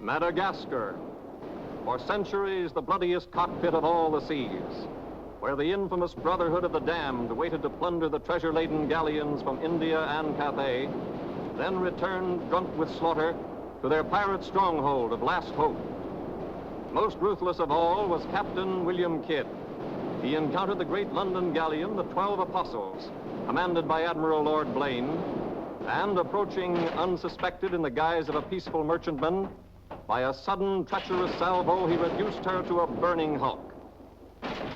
Madagascar. For centuries, the bloodiest cockpit of all the seas, where the infamous Brotherhood of the Damned waited to plunder the treasure-laden galleons from India and Cathay, then returned drunk with slaughter to their pirate stronghold of Last Hope. Most ruthless of all was Captain William Kidd. He encountered the great London galleon, the 12 Apostles, commanded by Admiral Lord Blaine, and approaching unsuspected in the guise of a peaceful merchantman, by a sudden treacherous salvo, he reduced her to a burning hulk.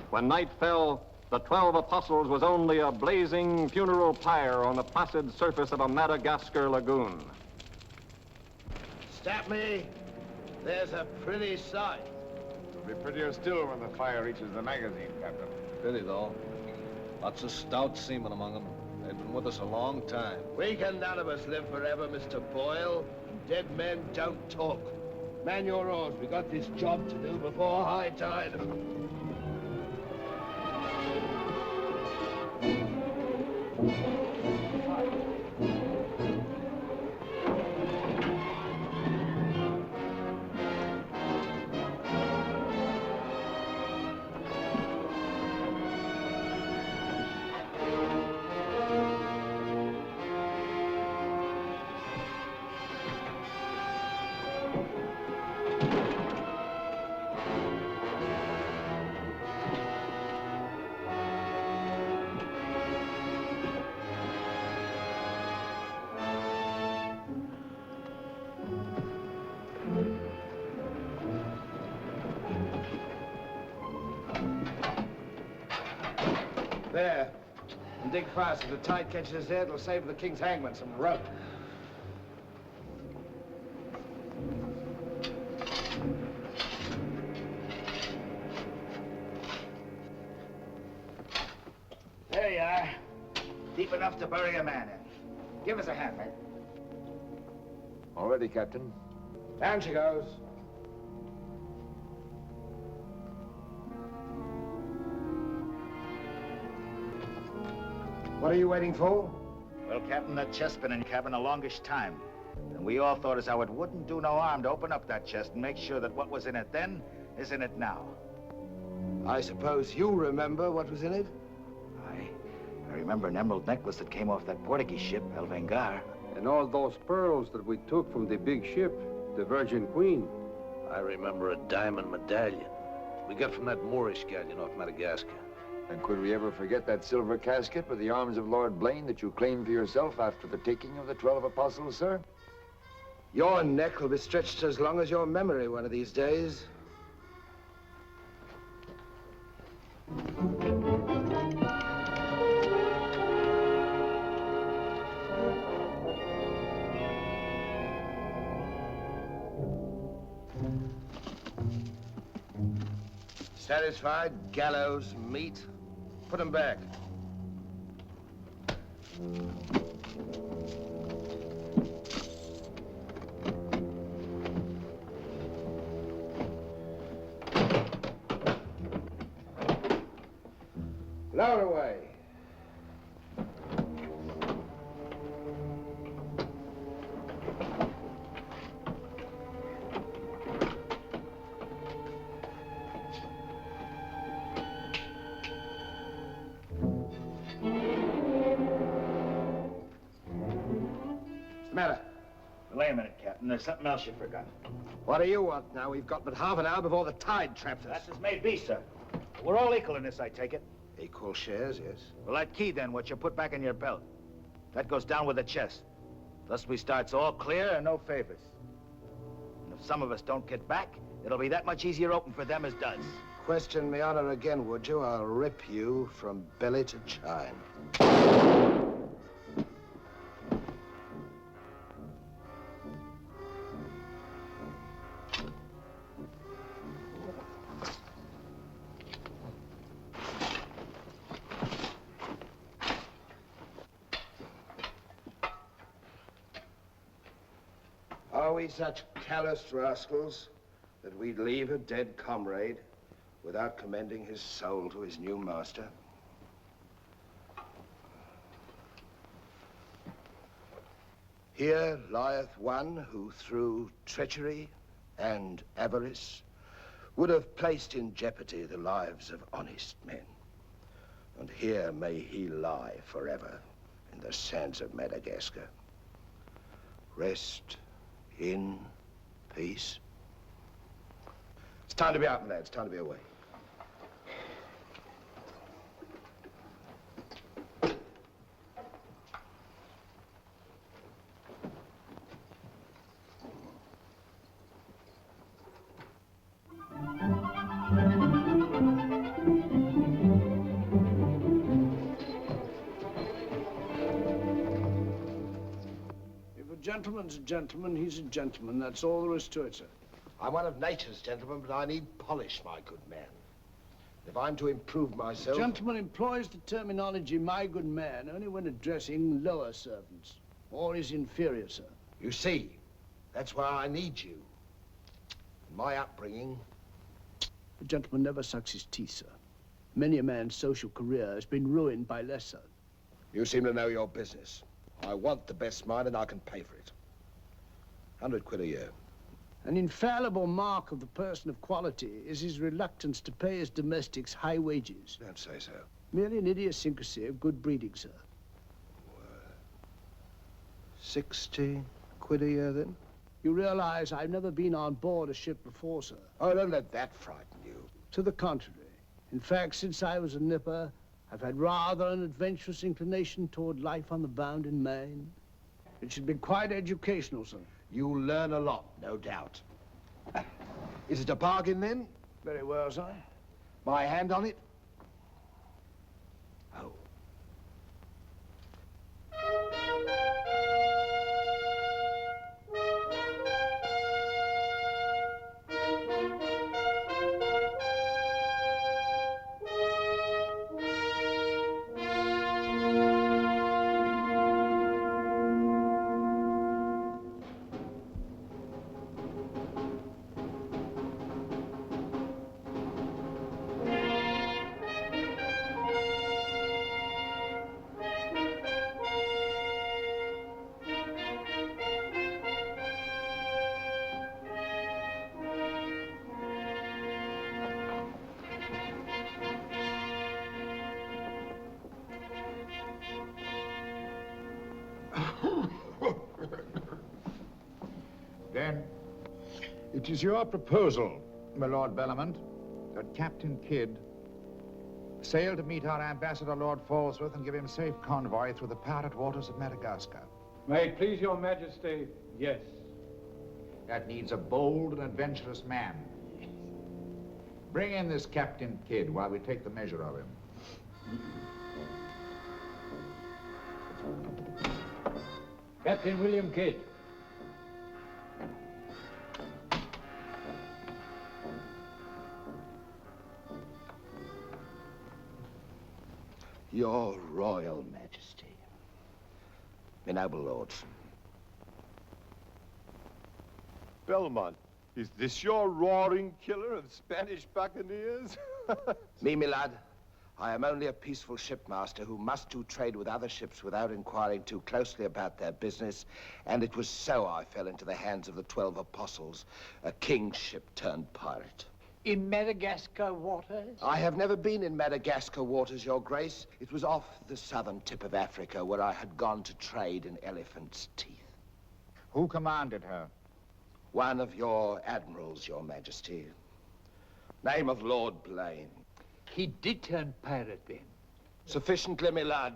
When night fell, the 12 Apostles was only a blazing funeral pyre on the placid surface of a Madagascar lagoon. Stop me. There's a pretty sight. It'll be prettier still when the fire reaches the magazine, Captain. Pity, though. Lots of stout seamen among them. They've been with us a long time. We can none of us live forever, Mr. Boyle. Dead men don't talk. Man your oars. We got this job to do before high tide. There. And dig fast. If the tide catches there, it'll save the king's hangman some rope. There you are. Deep enough to bury a man in. Give us a hand, mate. All ready, Captain. Down she goes. What are you waiting for? Well, Captain, that chest's been in cabin a longish time. And we all thought as how it wouldn't do no harm to open up that chest and make sure that what was in it then is in it now. I suppose you remember what was in it? I remember an emerald necklace that came off that Portuguese ship, El Vengar. And all those pearls that we took from the big ship, the Virgin Queen. I remember a diamond medallion we got from that Moorish galleon off Madagascar. And could we ever forget that silver casket with the arms of Lord Blaine that you claimed for yourself after the taking of the 12 Apostles, sir? Your neck will be stretched as long as your memory one of these days. Satisfied? Gallows, meat. Put them back. Lower away. Wait a minute, Captain. There's something else you forgot. What do you want now? We've got but half an hour before the tide traps us. That's as may be, sir. We're all equal in this, I take it. Equal shares, yes. Well, that key, then, what you put back in your belt. That goes down with the chest. Thus we starts all clear and no favors. And if some of us don't get back, it'll be that much easier open for them as does. Question me honor again, would you? I'll rip you from belly to chine. Are we such callous rascals that we'd leave a dead comrade without commending his soul to his new master? Here lieth one who through treachery and avarice would have placed in jeopardy the lives of honest men. And here may he lie forever in the sands of Madagascar. Rest in peace. It's time to be out, lads. It's time to be away. Gentleman's a gentleman, he's a gentleman. That's all there is to it, sir. I'm one of nature's gentlemen, but I need polish, my good man. If I'm to improve myself... Gentleman employs the terminology, my good man, only when addressing lower servants, or his inferior, sir. You see, that's why I need you. In my upbringing... A gentleman never sucks his teeth, sir. Many a man's social career has been ruined by less, sir. You seem to know your business. I want the best mine, and I can pay for it. 100 quid a year. An infallible mark of the person of quality is his reluctance to pay his domestics high wages. Don't say so. Merely an idiosyncrasy of good breeding, sir. 60 quid a year, then? You realize I've never been on board a ship before, sir. Oh, don't let that frighten you. To the contrary. In fact, since I was a nipper, I've had rather an adventurous inclination toward life on the bound in Maine. It should be quite educational, sir. You'll learn a lot, no doubt. Is it a bargain, then? Very well, sir. My hand on it? Oh. Then, it is your proposal, my Lord Bellamont, that Captain Kidd sail to meet our ambassador, Lord Falsworth, and give him safe convoy through the pirate waters of Madagascar. May it please your majesty, yes. That needs a bold and adventurous man. Bring in this Captain Kidd while we take the measure of him. Captain William Kidd. Your Royal Majesty. My noble lords. Belmont, is this your roaring killer of Spanish buccaneers? Me, my lad, I am only a peaceful shipmaster who must do trade with other ships without inquiring too closely about their business, and it was so I fell into the hands of the 12 apostles, a king's ship turned pirate. In Madagascar waters? I have never been in Madagascar waters, Your Grace. It was off the southern tip of Africa where I had gone to trade in elephant's teeth. Who commanded her? One of your admirals, Your Majesty. Name of Lord Blaine. He did turn pirate then? Sufficiently, my lad,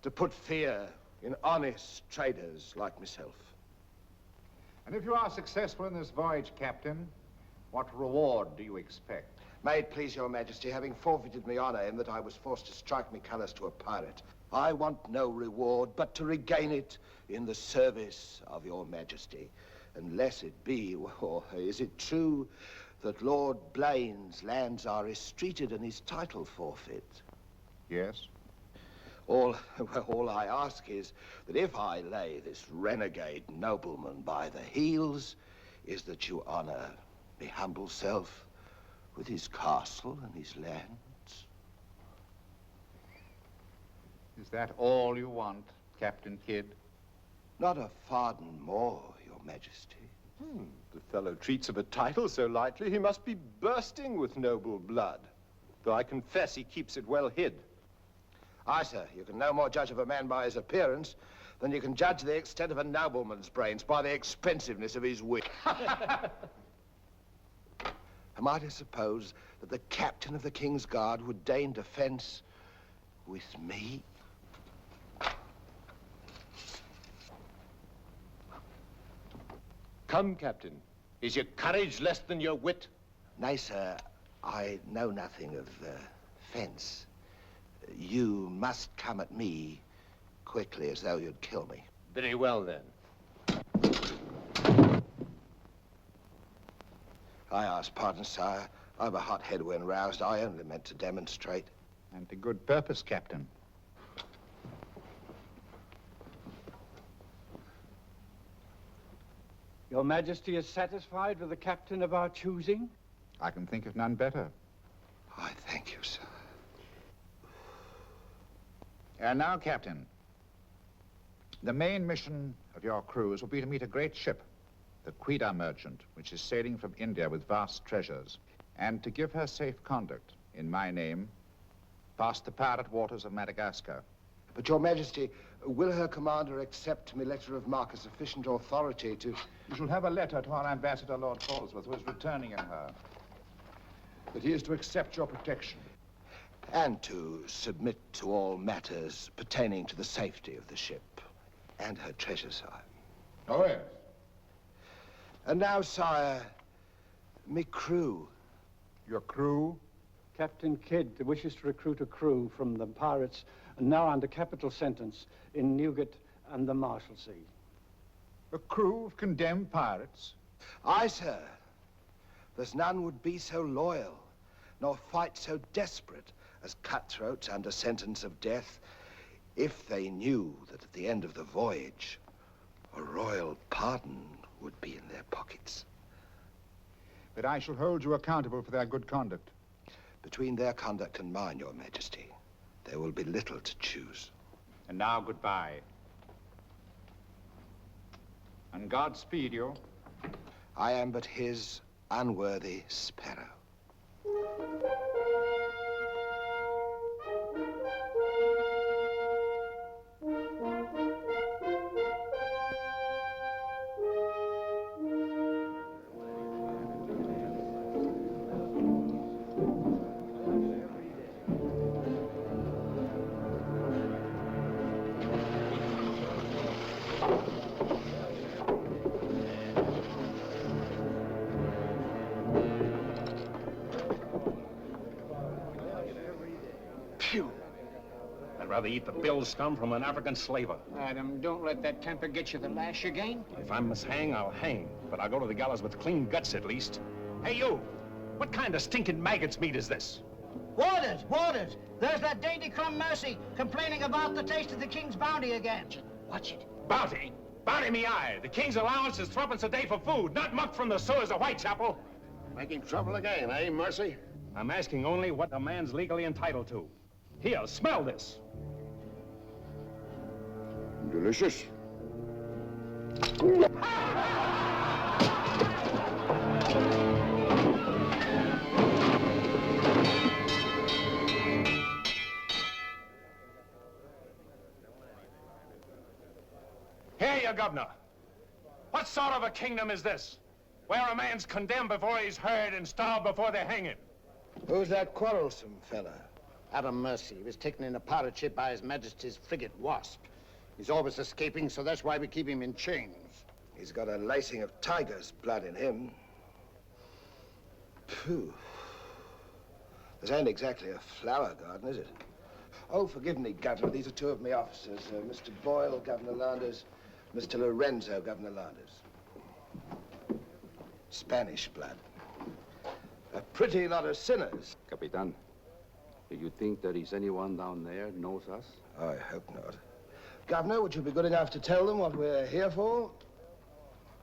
to put fear in honest traders like myself. And if you are successful in this voyage, Captain, what reward do you expect? May it please Your Majesty, having forfeited my honor in that I was forced to strike me colors to a pirate, I want no reward but to regain it in the service of Your Majesty. Unless it be, or is it true that Lord Blaine's lands are estreated and his title forfeit? Yes. All I ask is that if I lay this renegade nobleman by the heels, is that you honor me humble self with his castle and his lands. Is that all you want, Captain Kidd? Not a farden more, Your Majesty. The fellow treats of a title so lightly, he must be bursting with noble blood. Though I confess he keeps it well hid. Aye, sir, you can no more judge of a man by his appearance than you can judge the extent of a nobleman's brains by the expensiveness of his wit. Am I to suppose that the captain of the King's Guard would deign defense with me? Come, Captain. Is your courage less than your wit? Nay, sir, I know nothing of fence. You must come at me quickly as though you'd kill me. Very well, then. I ask pardon, sire. I've a hot head when roused. I only meant to demonstrate. And to good purpose, Captain. Your Majesty is satisfied with the captain of our choosing? I can think of none better. I thank you, sir. And now, Captain, the main mission of your cruise will be to meet a great ship, the Quida merchant, which is sailing from India with vast treasures, and to give her safe conduct, in my name, past the pirate waters of Madagascar. But, Your Majesty, will her commander accept my letter of marque as sufficient authority to... You shall have a letter to our ambassador, Lord Falsworth, who is returning in her, that he is to accept your protection. And to submit to all matters pertaining to the safety of the ship and her treasure, sire. Oh, yes. And now, sire, me crew. Your crew? Captain Kidd wishes to recruit a crew from the pirates now under capital sentence in Newgate and the Marshalsea. A crew of condemned pirates? Aye, sir. There's none would be so loyal, nor fight so desperate as cutthroats under sentence of death, if they knew that at the end of the voyage, a royal pardon would be in their pockets. But I shall hold you accountable for their good conduct. Between their conduct and mine, Your Majesty, there will be little to choose. And now, goodbye. And God speed you. I am but his unworthy sparrow. Phew! I'd rather eat the bill scum from an African slaver. Adam, don't let that temper get you the lash again. If I must hang, I'll hang. But I'll go to the gallows with clean guts, at least. Hey, you! What kind of stinking maggot's meat is this? Waters, Waters! There's that dainty crumb Mercy complaining about the taste of the king's bounty again. Watch it. Bounty? Bounty me eye! The king's allowance is 3 a day for food, not muck from the sewers of Whitechapel. Making trouble again, eh, Mercy? I'm asking only what a man's legally entitled to. Here, smell this. Delicious. Here, you governor. What sort of a kingdom is this? Where a man's condemned before he's heard and starved before they hang him. Who's that quarrelsome fella? Adam Mercy. He was taken in a pirate ship by His Majesty's frigate Wasp. He's always escaping, so that's why we keep him in chains. He's got a lacing of tiger's blood in him. Phew. This ain't exactly a flower garden, is it? Oh, forgive me, Governor. These are two of my officers. Mr. Boyle, Governor Landers. Mr. Lorenzo, Governor Landers. Spanish blood. A pretty lot of sinners. Capitan, do you think there is anyone down there knows us? I hope not. Governor, would you be good enough to tell them what we're here for?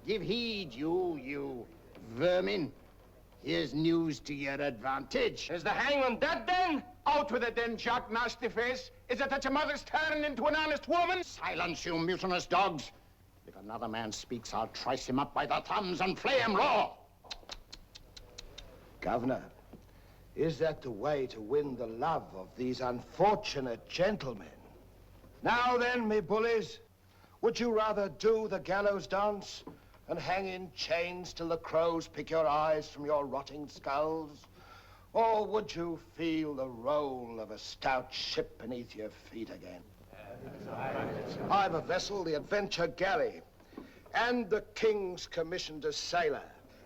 Give heed, you vermin. Here's news to your advantage. Is the hangman dead, then? Out with it, then, Jack Nastyface. Is it that your mother's turned into an honest woman? Silence, you mutinous dogs. If another man speaks, I'll trice him up by the thumbs and flay him raw. Governor, is that the way to win the love of these unfortunate gentlemen? Now then, me bullies, would you rather do the gallows dance and hang in chains till the crows pick your eyes from your rotting skulls? Or would you feel the roll of a stout ship beneath your feet again? I've a vessel, the Adventure Galley, and the King's commissioned a sailor.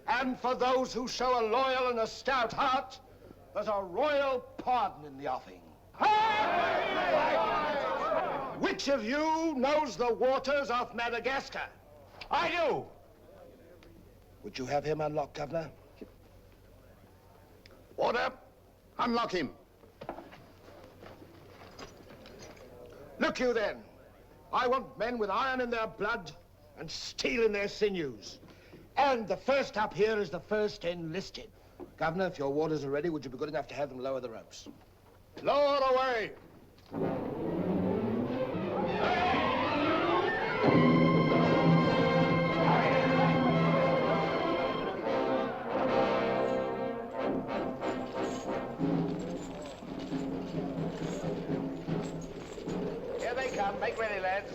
And for those who show a loyal and a stout heart, there's a royal pardon in the offing. Which of you knows the waters of Madagascar? I do. Would you have him unlocked, Governor? Order. Unlock him. Look you then. I want men with iron in their blood and steel in their sinews. And the first up here is the first enlisted. Governor, if your warders are ready, would you be good enough to have them lower the ropes? Lower away! Here they come. Make ready, lads.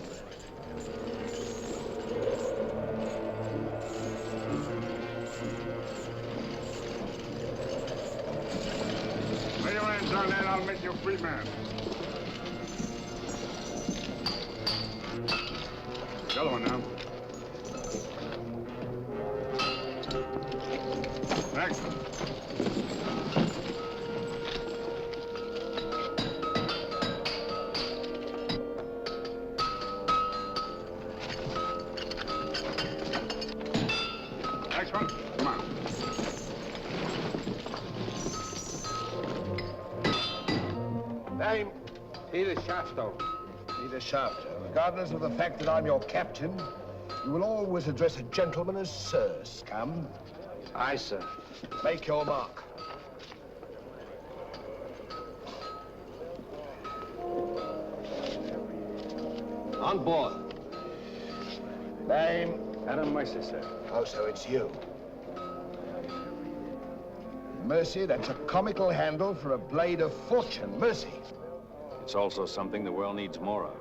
Lay your hands on that, I'll make you a free man. The other one now. Next. Next one. Come on. Name? Peter Shafto. Peter Shafto. Regardless of the fact that I'm your captain, you will always address a gentleman as Sir, scum. Aye, sir. Make your mark. On board. Name? Adam Mercer, sir. Oh, so it's you. Mercy, that's a comical handle for a blade of fortune. Mercy. It's also something the world needs more of.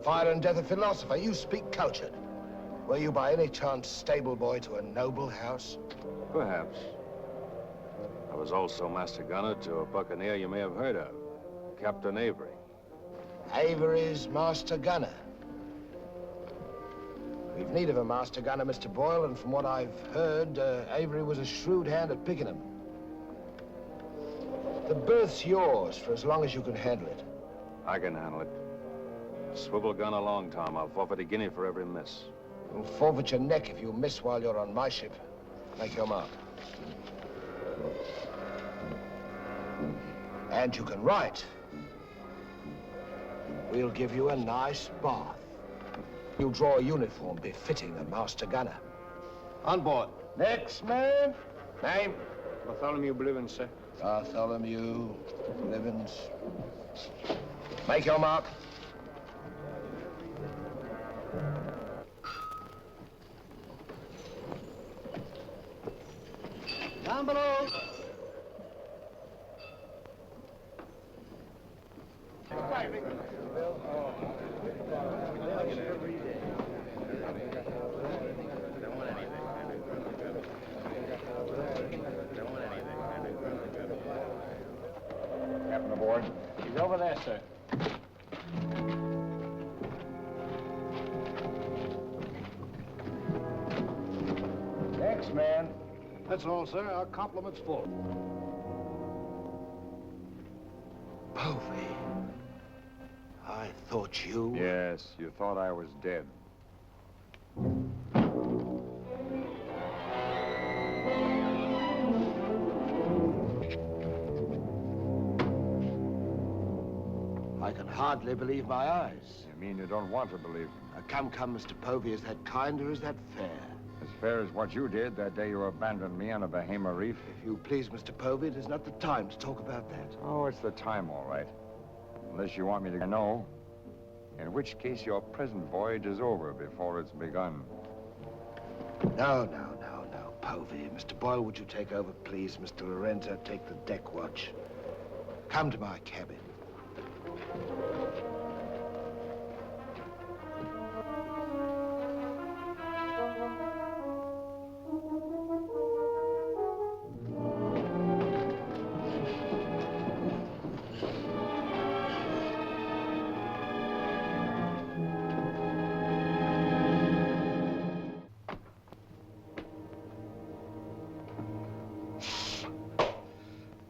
Fire and death a philosopher. You speak cultured. Were you by any chance stable boy to a noble house? Perhaps. I was also master gunner to a buccaneer you may have heard of, Captain Avery. Avery's master gunner. We've need of a master gunner, Mr. Boyle, and from what I've heard, Avery was a shrewd hand at picking them. The berth's yours for as long as you can handle it. I can handle it. Swivel gun along, Tom. I'll forfeit a guinea for every miss. You'll forfeit your neck if you miss while you're on my ship. Make your mark. And you can write. We'll give you a nice bath. You'll draw a uniform befitting a master gunner. On board. Next man. Name? Bartholomew Blivens, sir. Bartholomew Blivens. Make your mark. Down below. Captain aboard. He's over there, sir. Next man. That's all, sir. Our compliments full. Povey. I thought you... Yes, you thought I was dead. I can hardly believe my eyes. You mean you don't want to believe me? Come, Mr. Povey, is that kind or is that fair? As fair as what you did that day you abandoned me on a Bahama reef? If you please, Mr. Povey, it is not the time to talk about that. Oh, it's the time, all right. Unless you want me to know. In which case your present voyage is over before it's begun. No, Povey. Mr. Boyle, would you take over, please? Mr. Lorenzo, take the deck watch. Come to my cabin.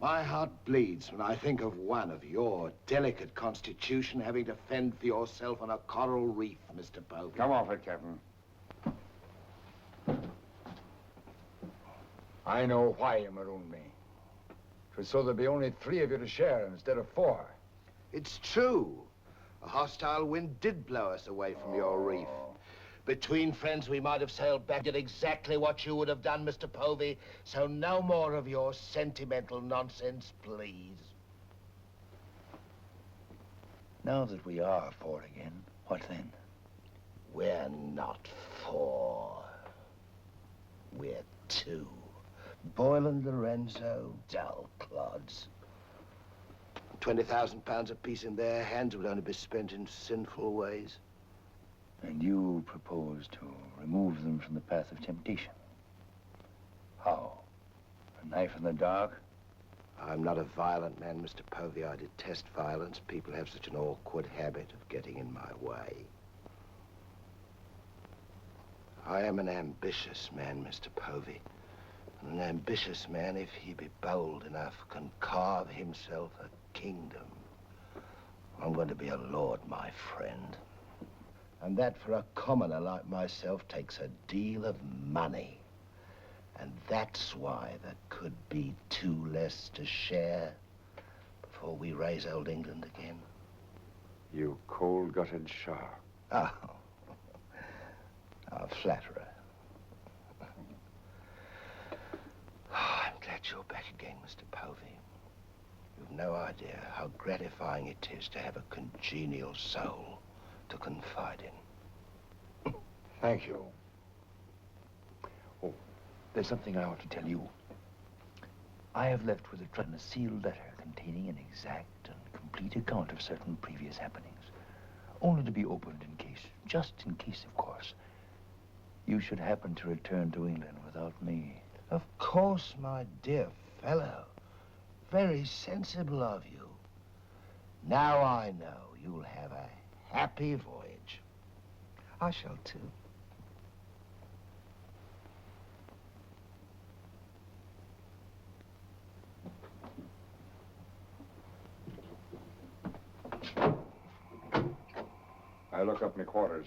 My heart bleeds when I think of one of your delicate constitution having to fend for yourself on a coral reef, Mr. Povey. Come off it, Captain. I know why you marooned me. It was so there'd be only 3 of you to share instead of 4. It's true. A hostile wind did blow us away from your reef. Between friends, we might have sailed back, did exactly what you would have done, Mr. Povey. So no more of your sentimental nonsense, please. Now that we are 4 again, what then? We're not 4. We're 2. Boyle and Lorenzo, dull clods. 20,000 pounds apiece in their hands would only be spent in sinful ways. And you propose to remove them from the path of temptation. How? A knife in the dark? I'm not a violent man, Mr. Povey. I detest violence. People have such an awkward habit of getting in my way. I am an ambitious man, Mr. Povey. And an ambitious man, if he be bold enough, can carve himself a kingdom. I'm going to be a lord, my friend. And that, for a commoner like myself, takes a deal of money. And that's why there could be 2 less to share before we raise old England again. You cold-gutted shark. Oh, a flatterer. Oh, I'm glad you're back again, Mr. Povey. You've no idea how gratifying it is to have a congenial soul to confide in. Thank you. Oh, there's something I ought to tell you. I have left with a trust a sealed letter containing an exact and complete account of certain previous happenings, only to be opened in case, just in case, of course, you should happen to return to England without me. Of course, my dear fellow. Very sensible of you. Now I know you'll have a happy voyage. I shall too. I look up my quarters.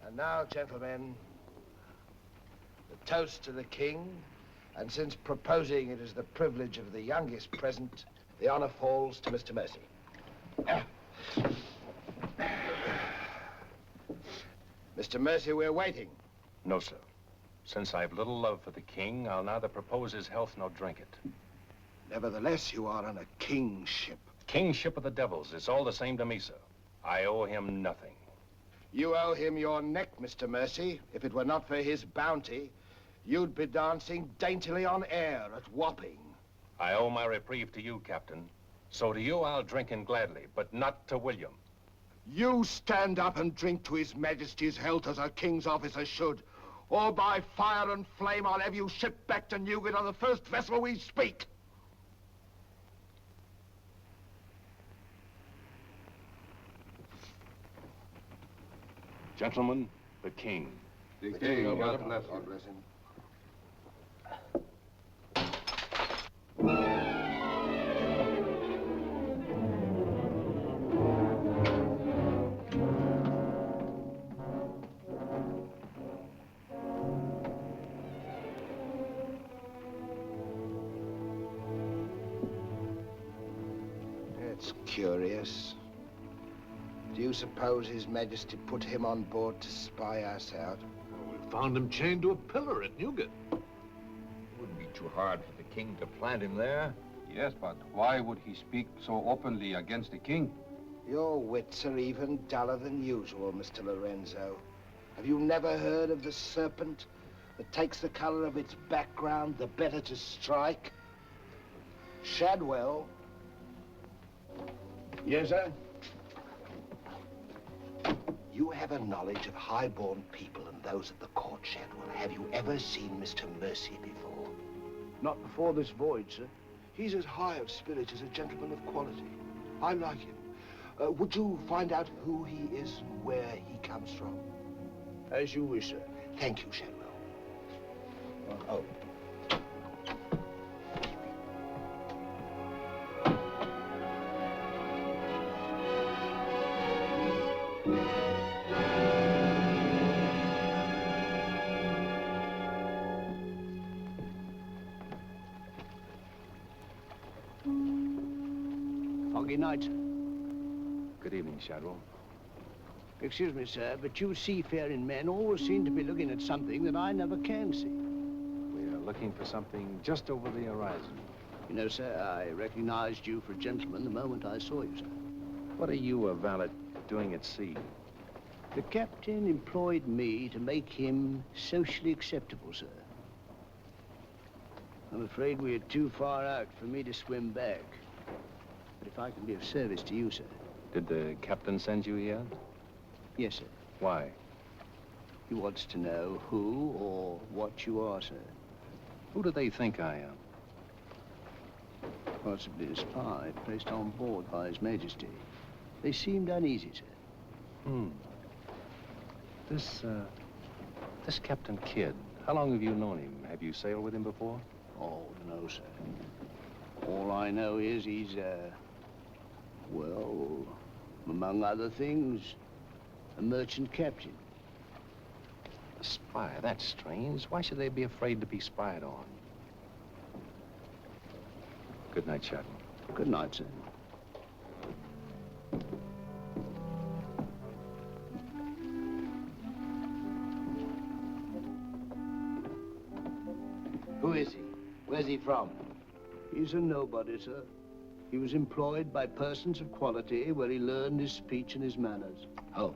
And now, gentlemen, the toast to the king, and since proposing it is the privilege of the youngest present, the honor falls to Mr. Mercy. Mr. Mercy, we're waiting. No, sir. Since I've little love for the king, I'll neither propose his health nor drink it. Nevertheless, you are on a kingship. Kingship of the devils. It's all the same to me, sir. I owe him nothing. You owe him your neck, Mr. Mercy. If it were not for his bounty, you'd be dancing daintily on air at Wapping. I owe my reprieve to you, Captain. So to you I'll drink in gladly, but not to William. You stand up and drink to His Majesty's health as a king's officer should, or by fire and flame I'll have you shipped back to Newgate on the first vessel we speak. Gentlemen, the king. The king, God bless you. God bless him. It's curious. Do you suppose His Majesty put him on board to spy us out? Well, we found him chained to a pillar at Newgate. Wouldn't be too hard for the king to plant him there. Yes, but why would he speak so openly against the king? Your wits are even duller than usual, Mr. Lorenzo. Have you never heard of the serpent that takes the color of its background the better to strike? Shadwell. Yes, sir? You have a knowledge of high-born people and those at the court, Shadwell. Have you ever seen Mr. Mercy before? Not before this voyage, sir. He's as high of spirit as a gentleman of quality. I like him. Would you find out who he is and where he comes from? As you wish, sir. Thank you, Shadwell. Oh. Foggy night. Good evening, Shadwell. Excuse me, sir, but you seafaring men always seem to be looking at something that I never can see. We are looking for something just over the horizon. You know, sir, I recognized you for a gentleman the moment I saw you, sir. What are you, a valet, doing at sea? The captain employed me to make him socially acceptable, sir. I'm afraid we are too far out for me to swim back. But if I can be of service to you, sir. Did the captain send you here? Yes, sir. Why? He wants to know who or what you are, sir. Who do they think I am? Possibly a spy placed on board by His Majesty. They seemed uneasy, sir. This Captain Kidd, how long have you known him? Have you sailed with him before? Oh, no, sir. All I know is he's, well, among other things, a merchant captain. A spy? That's strange. Why should they be afraid to be spied on? Good night, Shadwell. Good night, sir. Who is he? Where's he from? He's a nobody, sir. He was employed by persons of quality where he learned his speech and his manners. Oh.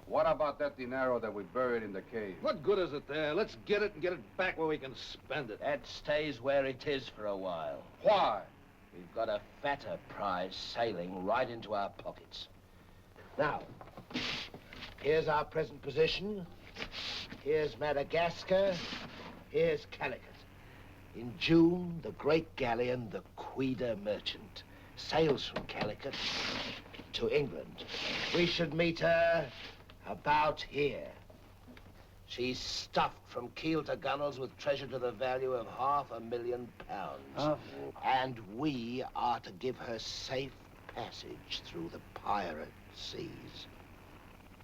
What about that dinero that we buried in the cave? What good is it there? Let's get it and get it back where we can spend it. That stays where it is for a while. Why? We've got a fatter prize sailing right into our pockets. Now, here's our present position. Here's Madagascar. Here's Calicut. In June, the great galleon, the Quida Merchant, sails from Calicut to England. We should meet her about here. She's stuffed from keel to gunwales with treasure to the value of £500,000. And we are to give her safe passage through the pirate seas.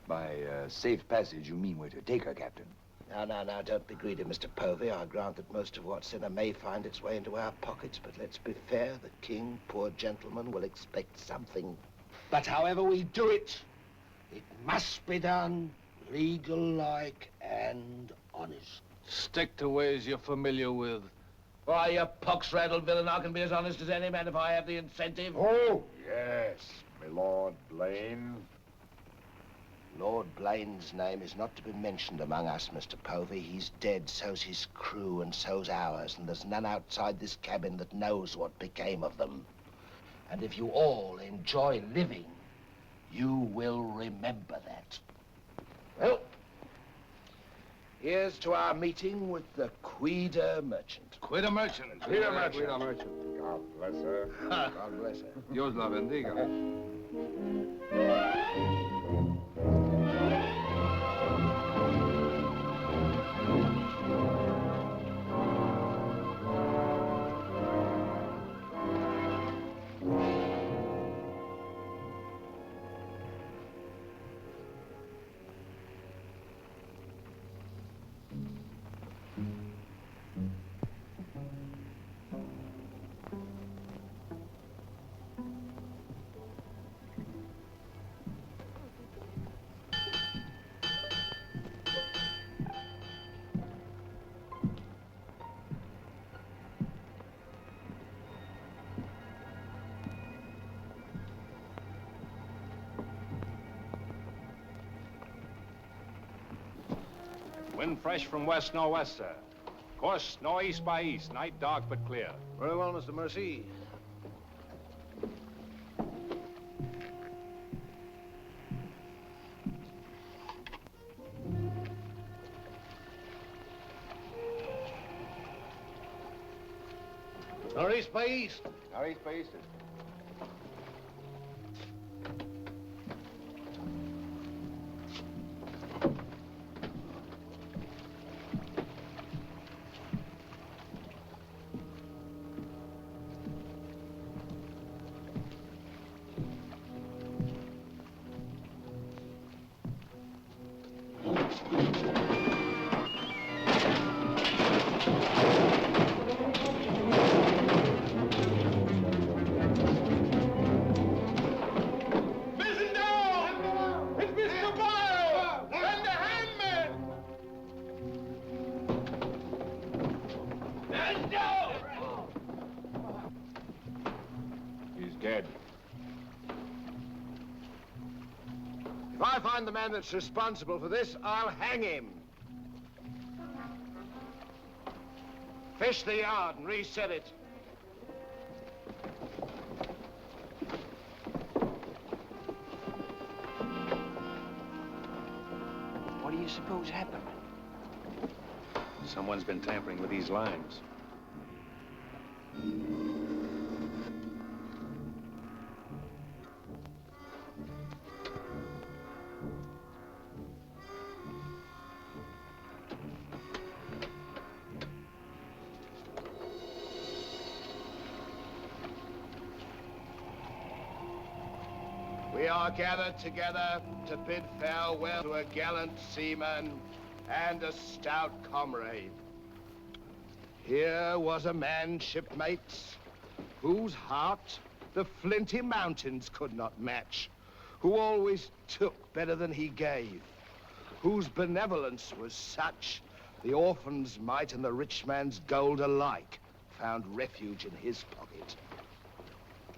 By safe passage, you mean we're to take her, Captain? Now, don't be greedy, Mr. Povey. I grant that most of what's in her may find its way into our pockets, but let's be fair. The king, poor gentleman, will expect something. But however we do it, it must be done legal-like and honest. Stick to ways you're familiar with. Why, you pox-rattled villain, I can be as honest as any man if I have the incentive. Oh, yes, my Lord Blaine. Lord Blaine's name is not to be mentioned among us, Mr. Povey. He's dead, so's his crew and so's ours, and there's none outside this cabin that knows what became of them. And if you all enjoy living, you will remember that. Well, here's to our meeting with the Quida merchant. Quida merchant. Quida merchant. Quida merchant. God bless her. God bless her. Dios la bendiga. Wind fresh from west-northwest, sir. Course northeast by east. Night dark but clear. Very well, Mr. Mercy. Northeast by east. Northeast by east. Dead. If I find the man that's responsible for this, I'll hang him. Fish the yard and reset it. What do you suppose happened? Someone's been tampering with these lines. We are gathered together to bid farewell to a gallant seaman and a stout comrade. Here was a man, shipmates, whose heart the flinty mountains could not match, who always took better than he gave, whose benevolence was such the orphan's mite and the rich man's gold alike found refuge in his pocket.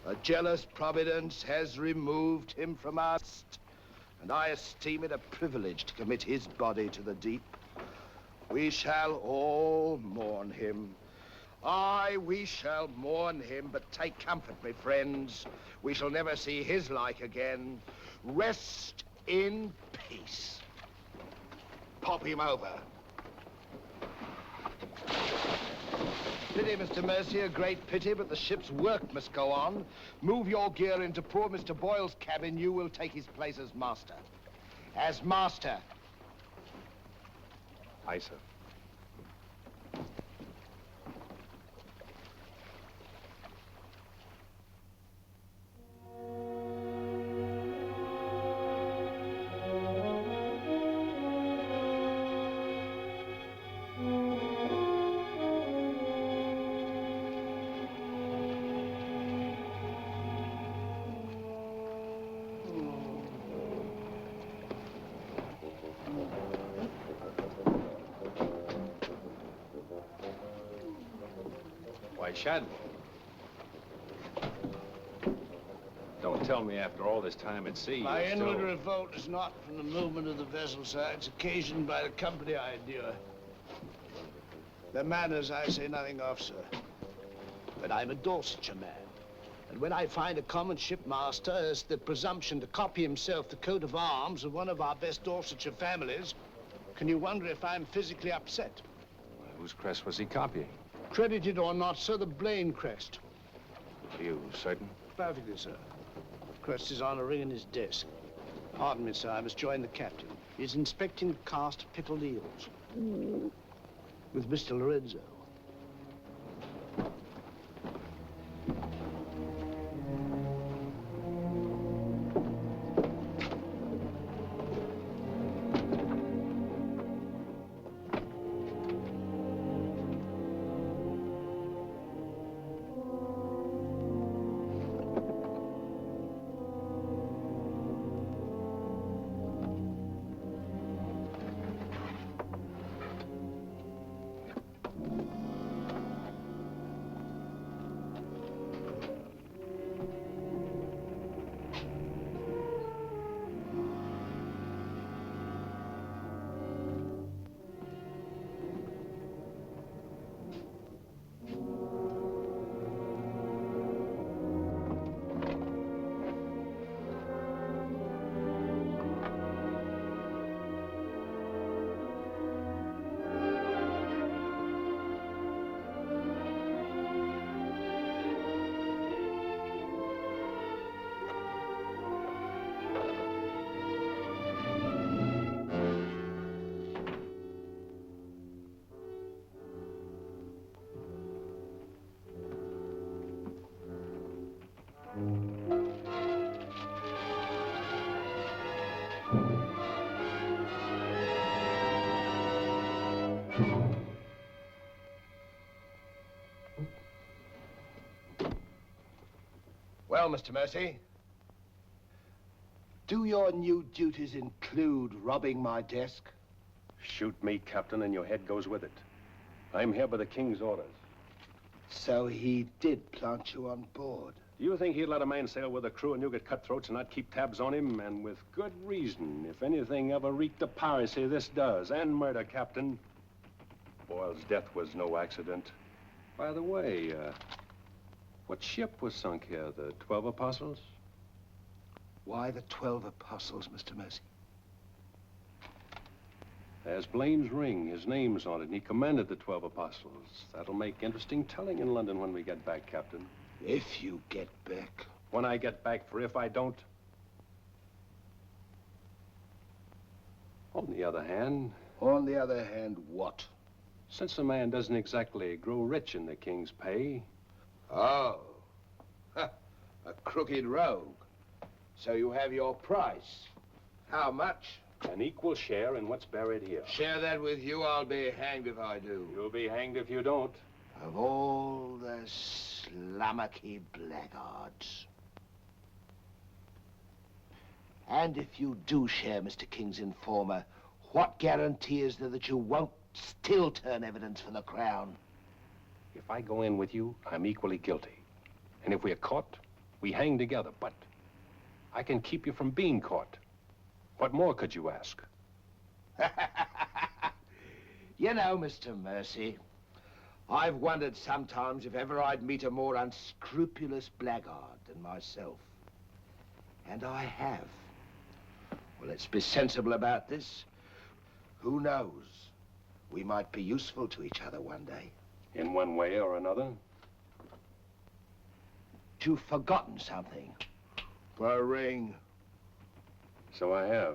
A jealous providence has removed him from us, and I esteem it a privilege to commit his body to the deep. We shall all mourn him. Aye, we shall mourn him, but take comfort, my friends. We shall never see his like again. Rest in peace. Pop him over. Pity, Mr. Mercy, a great pity, but the ship's work must go on. Move your gear into poor Mr. Boyle's cabin. You will take his place as master. As master. Aye, sir. right, Shad. Don't tell me after all this time at sea. My you're inward still... revolt is not from the movement of the vessel, sir. It's occasioned by the company I endure. Their manners I say nothing of, sir. But I'm a Dorsetshire man. And when I find a common shipmaster has the presumption to copy himself the coat of arms of one of our best Dorsetshire families, can you wonder if I'm physically upset? Well, whose crest was he copying? Credited or not, sir, the Blaine crest. Are you certain? Perfectly, sir. Crest is on a ring in his desk. Pardon me, sir, I must join the captain. He's inspecting the cast of pickled eels. With Mr. Lorenzo. Well, Mr. Mercy, do your new duties include robbing my desk? Shoot me, Captain, and your head goes with it. I'm here by the King's orders. So he did plant you on board? Do you think he'd let a man sail with a crew of Newgate cutthroats and not keep tabs on him? And with good reason. If anything ever reeked of piracy, this does. And murder, Captain. Boyle's death was no accident. By the way, what ship was sunk here? The 12 Apostles? Why the 12 Apostles, Mr. Mercy? There's Blaine's ring. His name's on it, and he commanded the 12 Apostles. That'll make interesting telling in London when we get back, Captain. If you get back. When I get back, for if I don't. On the other hand... On the other hand, what? Since a man doesn't exactly grow rich in the King's pay... Oh. A crooked rogue. So you have your price. How much? An equal share in what's buried here. Share that with you, I'll be hanged if I do. You'll be hanged if you don't. Of all the slummocky blackguards. And if you do share Mr. King's informer, what guarantee is there that you won't still turn evidence for the Crown? If I go in with you, I'm equally guilty. And if we're caught, we hang together. But I can keep you from being caught. What more could you ask? You know, Mr. Mercy, I've wondered sometimes if ever I'd meet a more unscrupulous blackguard than myself. And I have. Well, let's be sensible about this. Who knows? We might be useful to each other one day. In one way or another? You've forgotten something. The ring. So I have.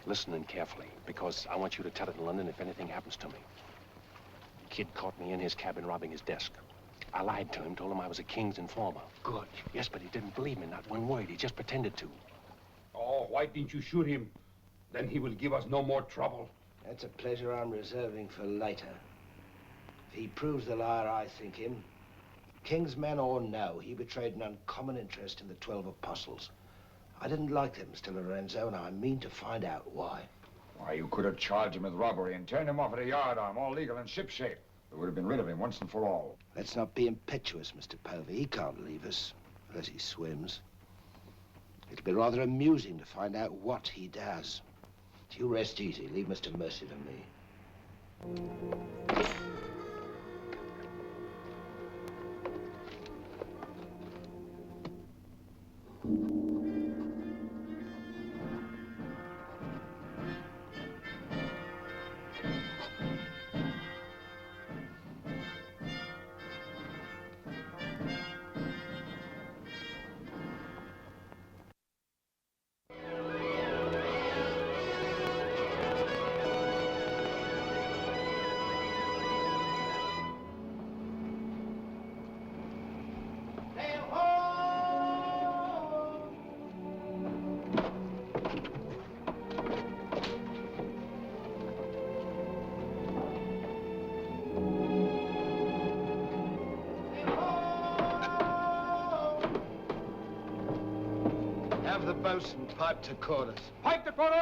Listen in carefully, because I want you to tell it in London if anything happens to me. Kid caught me in his cabin robbing his desk. I lied to him, told him I was a King's informer. Good. Yes, but he didn't believe me, not one word. He just pretended to. Oh, why didn't you shoot him? Then he will give us no more trouble. That's a pleasure I'm reserving for later. If he proves the liar I think him, King's men or no, he betrayed an uncommon interest in the 12 apostles. I didn't like him, Mr. Lorenzo, and I mean to find out why. Why, you could have charged him with robbery and turned him off at a yardarm, all legal and shipshape. We would have been rid of him once and for all. Let's not be impetuous, Mr. Povey. He can't leave us, unless he swims. It'll be rather amusing to find out what he does. You rest easy. Leave Mr. Mercy to me. Have the bosun pipe to quarters. Pipe to quarter!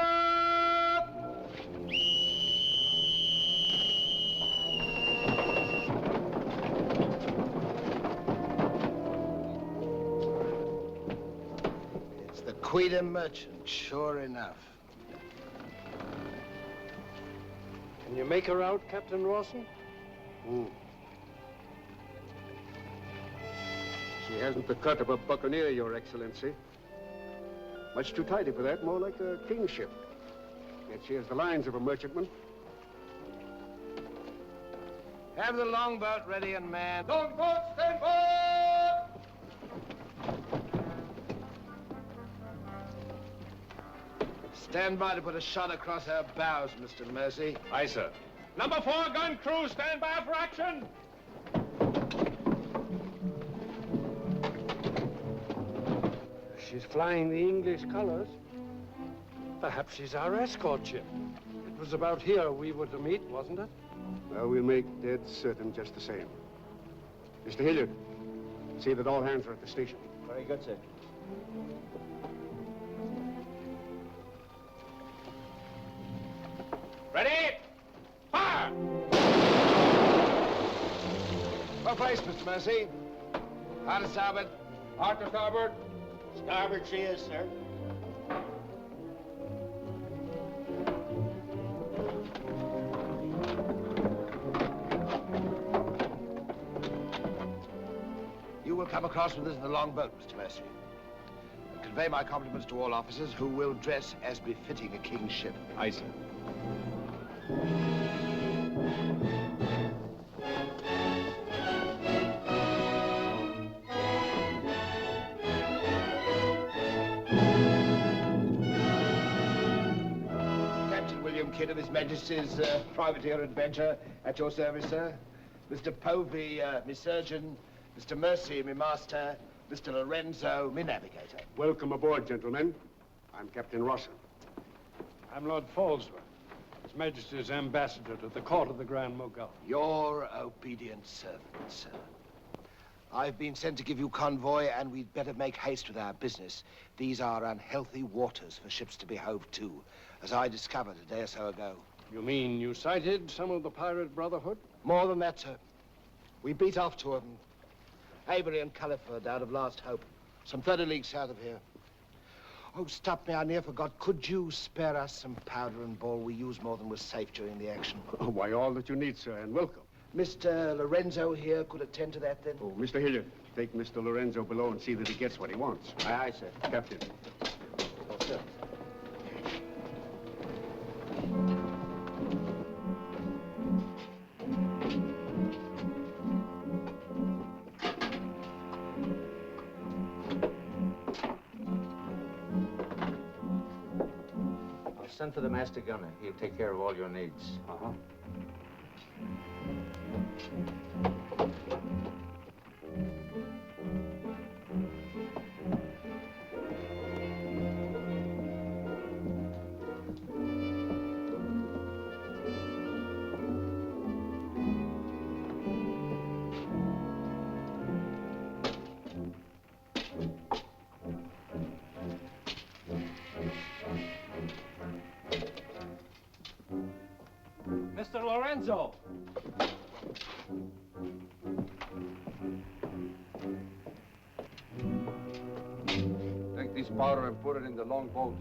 It's the Queen Merchant, sure enough. Can you make her out, Captain Rawson? She hasn't the cut of a buccaneer, Your Excellency. Much too tidy for that, more like a king's ship. Yet she has the lines of a merchantman. Have the longboat ready and manned. Longboat, stand by! Stand by to put a shot across her bows, Mr. Mercy. Aye, sir. Number 4 gun crew, stand by for action! She's flying the English colors. Perhaps she's our escort ship. It was about here we were to meet, wasn't it? Well, we'll make dead certain just the same. Mr. Hilliard, see that all hands are at the station. Very good, sir. Ready? Fire! Well placed, Mr. Mercy. Hard to starboard. Hard to starboard. Starboard she is, sir. You will come across with us in the longboat, Mr. Mercy. And convey my compliments to all officers who will dress as befitting a king's ship. Aye, sir. Kidd of His Majesty's privateer Adventure, at your service, sir. Mr. Povey, me surgeon. Mr. Mercy, me master. Mr. Lorenzo, me navigator. Welcome aboard, gentlemen. I'm Captain Rawson. I'm Lord Falsworth, His Majesty's ambassador to the court of the Grand Mogul. Your obedient servant, sir. I've been sent to give you convoy, and we'd better make haste with our business. These are unhealthy waters for ships to be hove to, as I discovered a day or so ago. You mean you sighted some of the pirate brotherhood? More than that, sir. We beat off two of them. Avery and Culliford out of Last Hope, some 30 leagues south of here. Oh, stop me, I near forgot. Could you spare us some powder and ball? We used more than was safe during the action. Oh, why, all that you need, sir, and welcome. Mr. Lorenzo here could attend to that, then? Oh, Mr. Hilliard, take Mr. Lorenzo below and see that he gets what he wants. Aye, aye, sir. Captain. Oh, sir. I'll send for the master gunner. He'll take care of all your needs. Uh-huh. Mr. Lorenzo! Take this powder and put it in the long boat.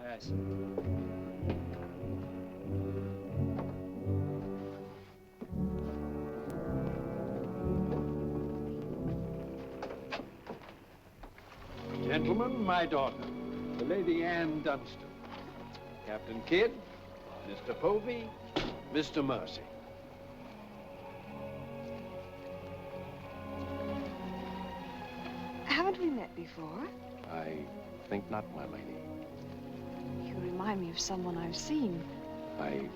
Yes. Gentlemen, my daughter, the Lady Anne Dunstan. Captain Kidd, Mr. Povey, Mr. Mercy. Haven't we met before? I think not, my lady. You remind me of someone I've seen. I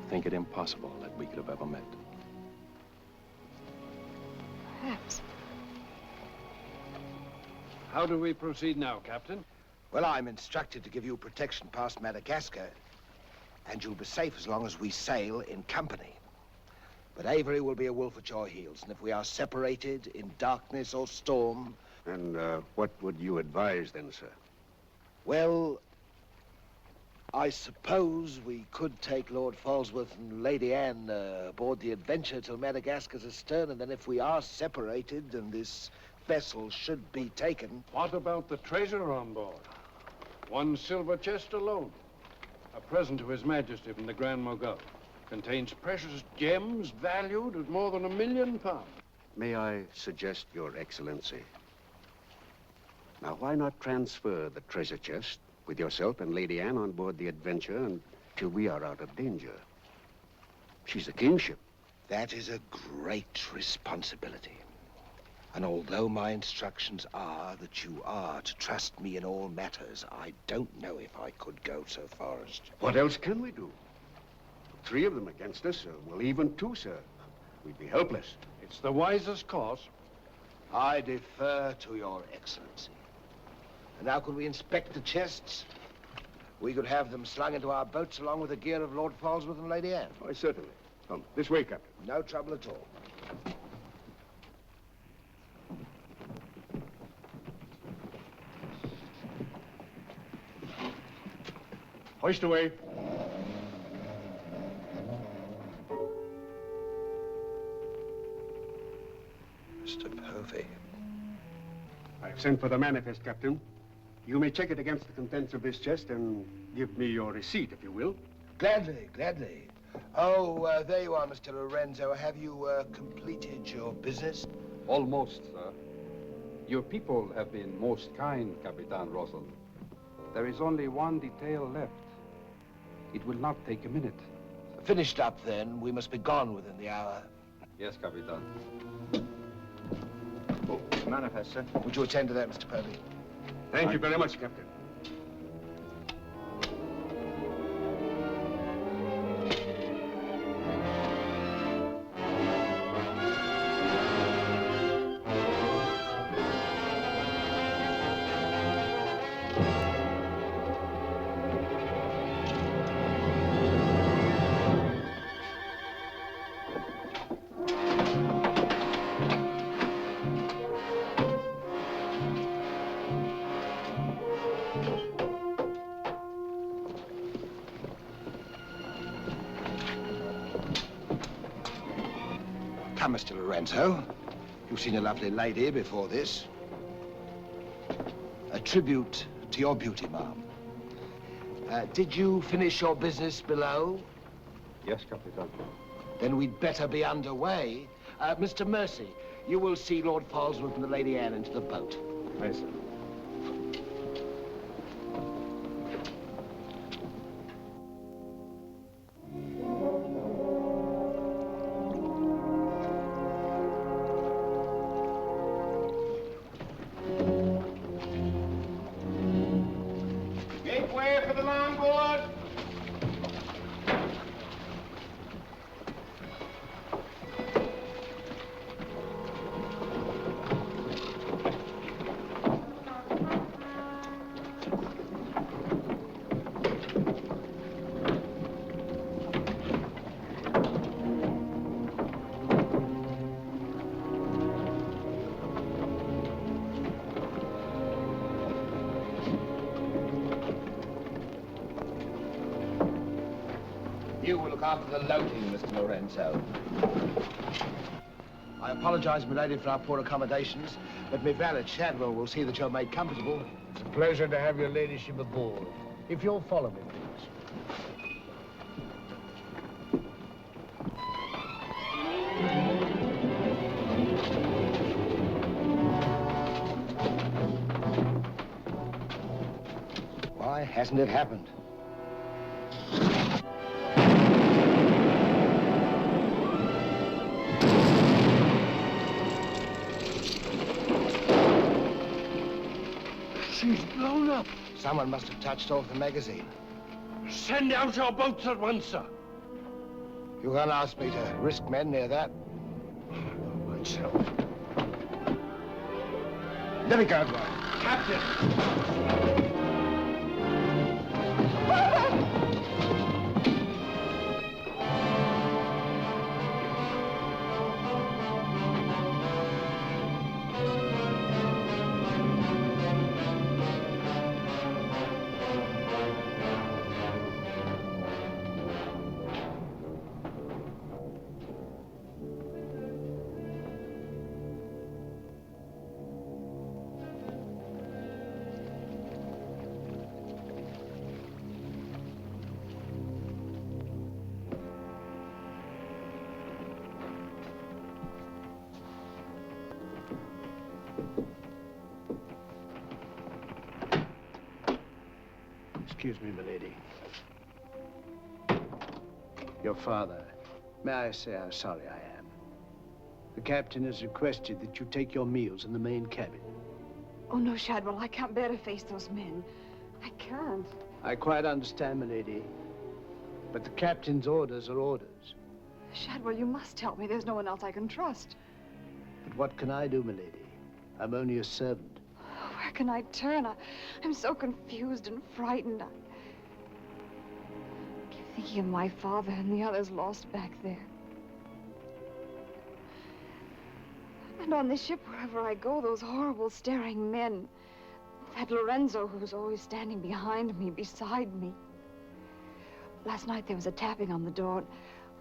think it impossible that we could have ever met. Perhaps. How do we proceed now, Captain? Well, I'm instructed to give you protection past Madagascar, and you'll be safe as long as we sail in company. But Avery will be a wolf at your heels, and if we are separated in darkness or storm... And what would you advise then, sir? Well, I suppose we could take Lord Falsworth and Lady Anne aboard the Adventure till Madagascar's astern, and then if we are separated and this vessel should be taken... What about the treasure on board? One silver chest alone. A present to His Majesty from the Grand Mogul. Contains precious gems valued at more than £1 million. May I suggest, Your Excellency? Now, why not transfer the treasure chest with yourself and Lady Anne on board the Adventure until we are out of danger? She's a kingship. That is a great responsibility. And although my instructions are that you are to trust me in all matters, I don't know if I could go so far as to... What else can we do? 3 of them against us, well, even 2, sir. We'd be helpless. It's the wisest course. I defer to Your Excellency. And now could we inspect the chests? We could have them slung into our boats along with the gear of Lord Falsworth and Lady Anne. Why, certainly. Come, this way, Captain. No trouble at all. Hoist away. Mr. Povey. I've sent for the manifest, Captain. You may check it against the contents of this chest and give me your receipt, if you will. Gladly, gladly. Oh, there you are, Mr. Lorenzo. Have you completed your business? Almost, sir. Your people have been most kind, Capitan Russell. There is only one detail left. It will not take a minute. Finished up, then. We must be gone within the hour. Yes, Capitan. Oh, manifest, sir. Would you attend to that, Mr. Povey? Thank you very much, Captain. Come, Mr. Lorenzo. You've seen a lovely lady before this. A tribute to your beauty, ma'am. Did you finish your business below? Yes, Capitan. Then we'd better be underway. Mr. Mercy, you will see Lord Falsworth and the Lady Anne into the boat. Yes, sir. Gateway for the longboard. you will look after the loading, Mr. Lorenzo. I apologize, milady, for our poor accommodations, but my valet Shadwell will see that you're made comfortable. It's a pleasure to have your ladyship aboard. If you'll follow me, please. Why hasn't it happened? She's blown up. Someone must have touched off the magazine. Send out your boats at once, sir. You can't ask me to risk men near that. Right, sir. Let me go, boy. Captain! Excuse me, milady. Your father. May I say how sorry I am? The captain has requested that you take your meals in the main cabin. Oh, no, Shadwell, I can't bear to face those men. I can't. I quite understand, milady. But the captain's orders are orders. Shadwell, you must help me. There's no one else I can trust. But what can I do, milady? I'm only a servant. Where can I turn? I'm so confused and frightened. I keep thinking of my father and the others lost back there. And on this ship, wherever I go, those horrible staring men. That Lorenzo who's always standing behind me, beside me. Last night there was a tapping on the door.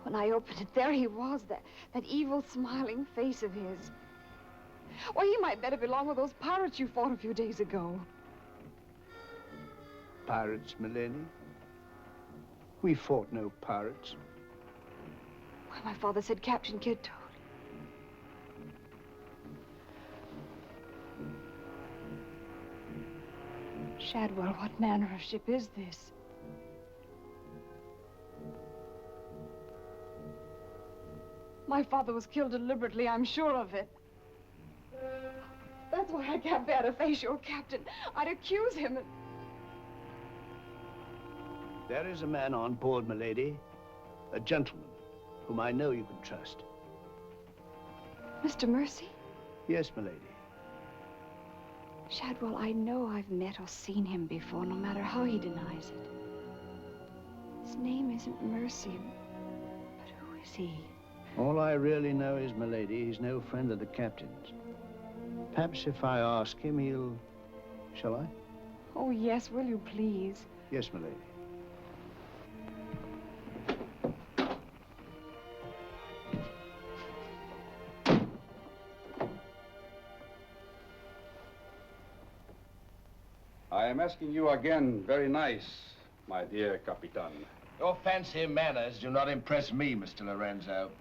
When I opened it, there he was, that evil smiling face of his. Why, he might better belong with those pirates you fought a few days ago. Pirates, milady? We fought no pirates. Why, my father said Captain Kidd told. Shadwell, what manner of ship is this? My father was killed deliberately, I'm sure of it. That's why I can't bear to face your captain. I'd accuse him. There is a man on board, milady. A gentleman whom I know you can trust. Mr. Mercy? Yes, milady. Shadwell, I know I've met or seen him before, no matter how he denies it. His name isn't Mercy, but who is he? All I really know is, milady, he's no friend of the captain's. Perhaps if I ask him, he'll... Shall I? Oh, yes, will you please? Yes, milady. I am asking you again, very nice, my dear Capitan. Your fancy manners do not impress me, Mr. Lorenzo.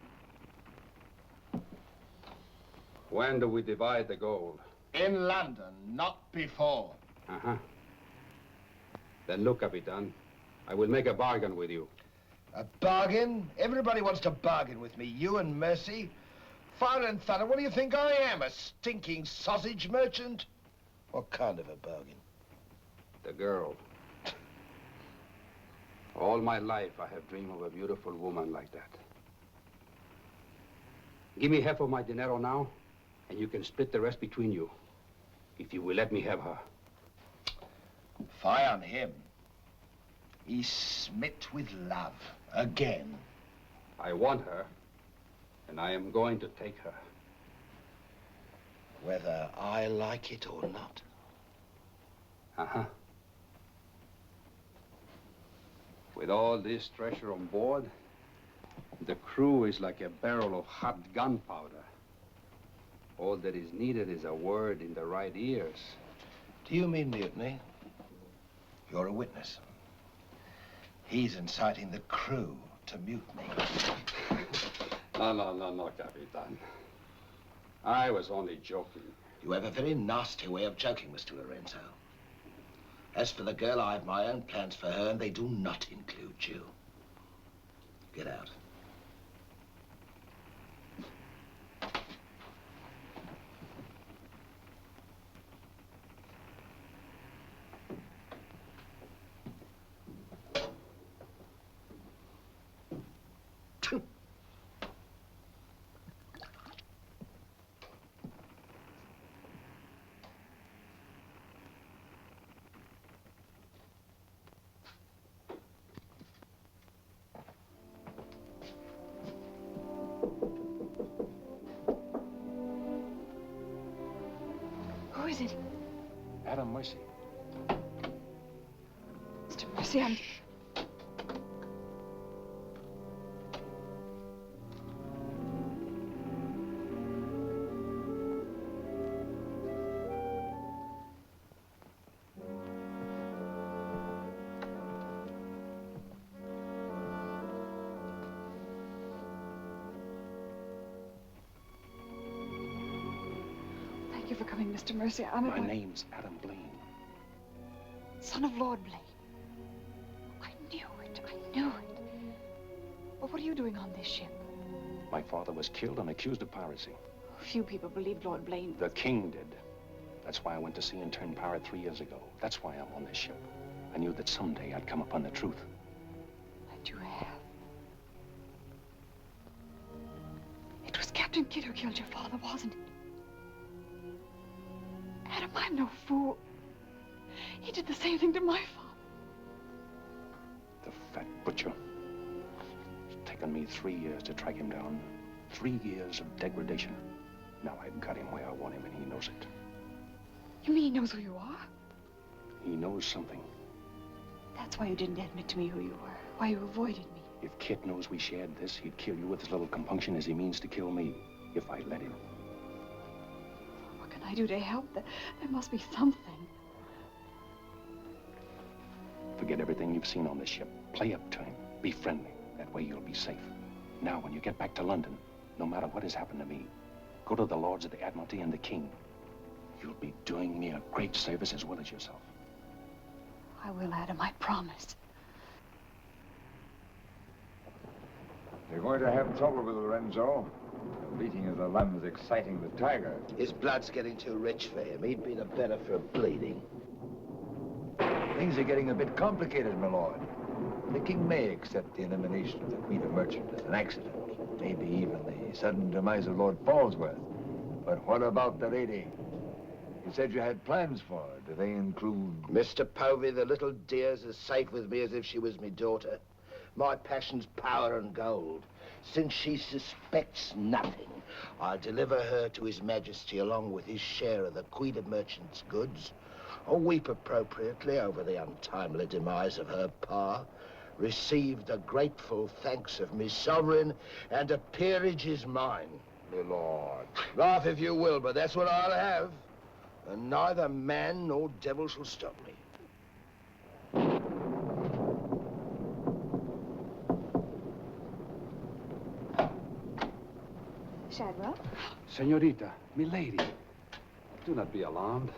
When do we divide the gold? In London, not before. Uh-huh. Then look, Capitan, I will make a bargain with you. A bargain? Everybody wants to bargain with me. You and Mercy. Fire and thunder, what do you think I am? A stinking sausage merchant? What kind of a bargain? The girl. All my life, I have dreamed of a beautiful woman like that. Give me half of my dinero now, and you can split the rest between you, if you will let me have her. Fie on him. He's smit with love, again. I want her, and I am going to take her. Whether I like it or not. Uh-huh. With all this treasure on board, the crew is like a barrel of hot gunpowder. All that is needed is a word in the right ears. Do you mean mutiny? You're a witness. He's inciting the crew to mutiny. No, Capitan. I was only joking. You have a very nasty way of joking, Mr. Lorenzo. As for the girl, I have my own plans for her, and they do not include you. Get out. Who is it? Adam Mercy. Mr. Mercy, I'm... Thank you for coming, Mr. Mercy. I'm My name's Adam Blaine. Son of Lord Blaine. I knew it. I knew it. But what are you doing on this ship? My father was killed and accused of piracy. Few people believed Lord Blaine. The king did. That's why I went to sea and turned pirate 3 years ago. That's why I'm on this ship. I knew that someday I'd come upon the truth. And you have. It was Captain Kidd who killed your father, wasn't it? Adam, I'm no fool. He did the same thing to my father. The fat butcher. It's taken me 3 years to track him down. 3 years of degradation. Now I've got him where I want him, and he knows it. You mean he knows who you are? He knows something. That's why you didn't admit to me who you were. Why you avoided me. If Kit knows we shared this, he'd kill you with as little compunction as he means to kill me, if I let him. What can I do to help? There must be something. Forget everything you've seen on this ship. Play up to him. Be friendly. That way you'll be safe. Now, when you get back to London, no matter what has happened to me, go to the Lords of the Admiralty and the King. You'll be doing me a great service as well as yourself. I will, Adam, I promise. You're going to have trouble with Lorenzo. The bleating of the lamb's exciting the tiger. His blood's getting too rich for him. He'd be the better for bleeding. Things are getting a bit complicated, my lord. The king may accept the elimination of the Queen of Merchant as an accident. Maybe even the sudden demise of Lord Falsworth. But what about the lady? You said you had plans for her. Do they include... Mr. Povey, the little dear's as safe with me as if she was me daughter. My passion's power and gold. Since she suspects nothing, I'll deliver her to His Majesty along with his share of the Queen of Merchant's goods. I'll weep appropriately over the untimely demise of her pa. Receive the grateful thanks of me sovereign, and a peerage is mine. My lord. Laugh if you will, but that's what I'll have. And neither man nor devil shall stop me. Shadwell? Senorita, milady, do not be alarmed.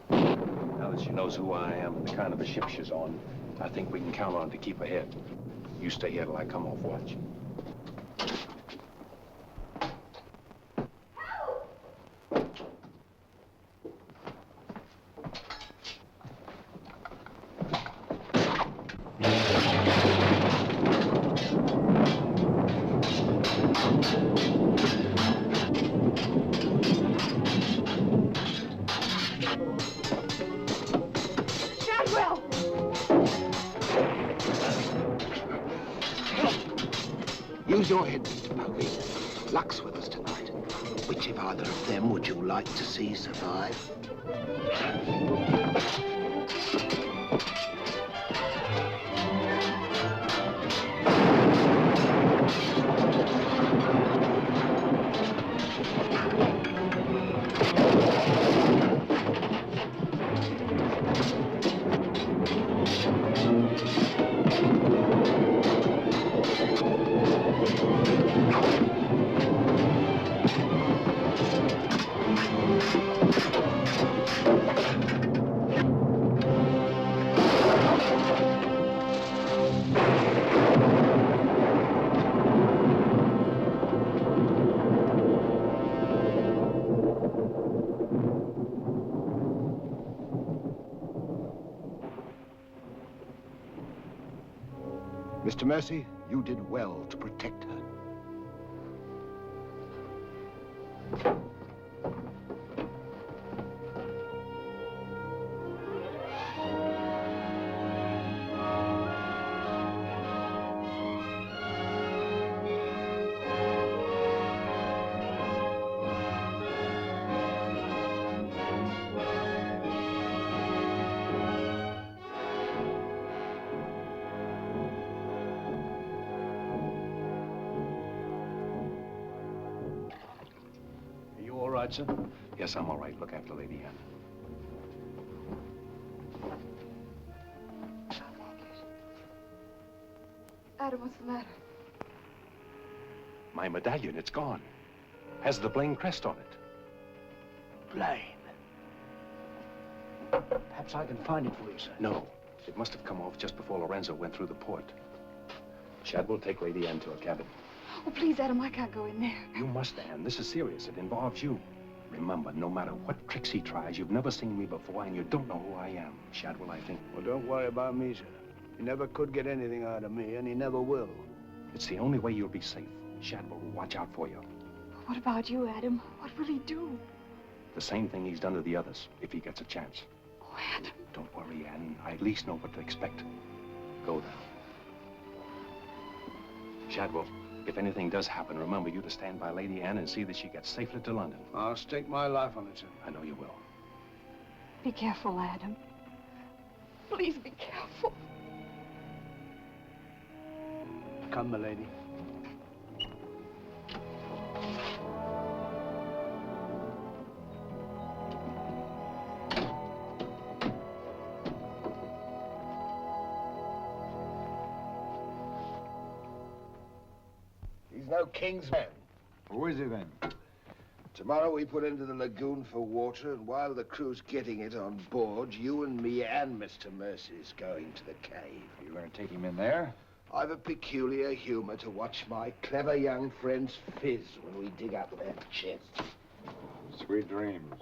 Now that she knows who I am and the kind of a ship she's on, I think we can count on her to keep ahead. You stay here till I come off watch. Use your head, Mr. Povey. Luck's with us tonight. Which of either of them would you like to see survive? Mr. Mercy, you did well to protect her. All right, sir? Yes, I'm all right. Look after Lady Anne. Adam, what's the matter? My medallion, it's gone. Has the Blaine crest on it. Blaine. Perhaps I can find it for you, sir. No, it must have come off just before Lorenzo went through the port. Shadwell, take Lady Anne to her cabin. Oh, please, Adam, I can't go in there. You must, Anne. This is serious. It involves you. Remember, no matter what tricks he tries, you've never seen me before, and you don't know who I am. Shadwell, I think. Well, don't worry about me, sir. He never could get anything out of me, and he never will. It's the only way you'll be safe. Shadwell will watch out for you. What about you, Adam? What will he do? The same thing he's done to the others, if he gets a chance. Oh, Adam. Don't worry, Anne. I at least know what to expect. Go then. Shadwell, if anything does happen, remember you to stand by Lady Anne and see that she gets safely to London. I'll stake my life on it, sir. I know you will. Be careful, Adam. Please be careful. Come, milady. He's no king's man. Who is he then? Tomorrow we put into the lagoon for water, and while the crew's getting it on board, you and me and Mr. Mercy's going to the cave. Are you going to take him in there? I've a peculiar humor to watch my clever young friends fizz when we dig up their chests. Sweet dreams.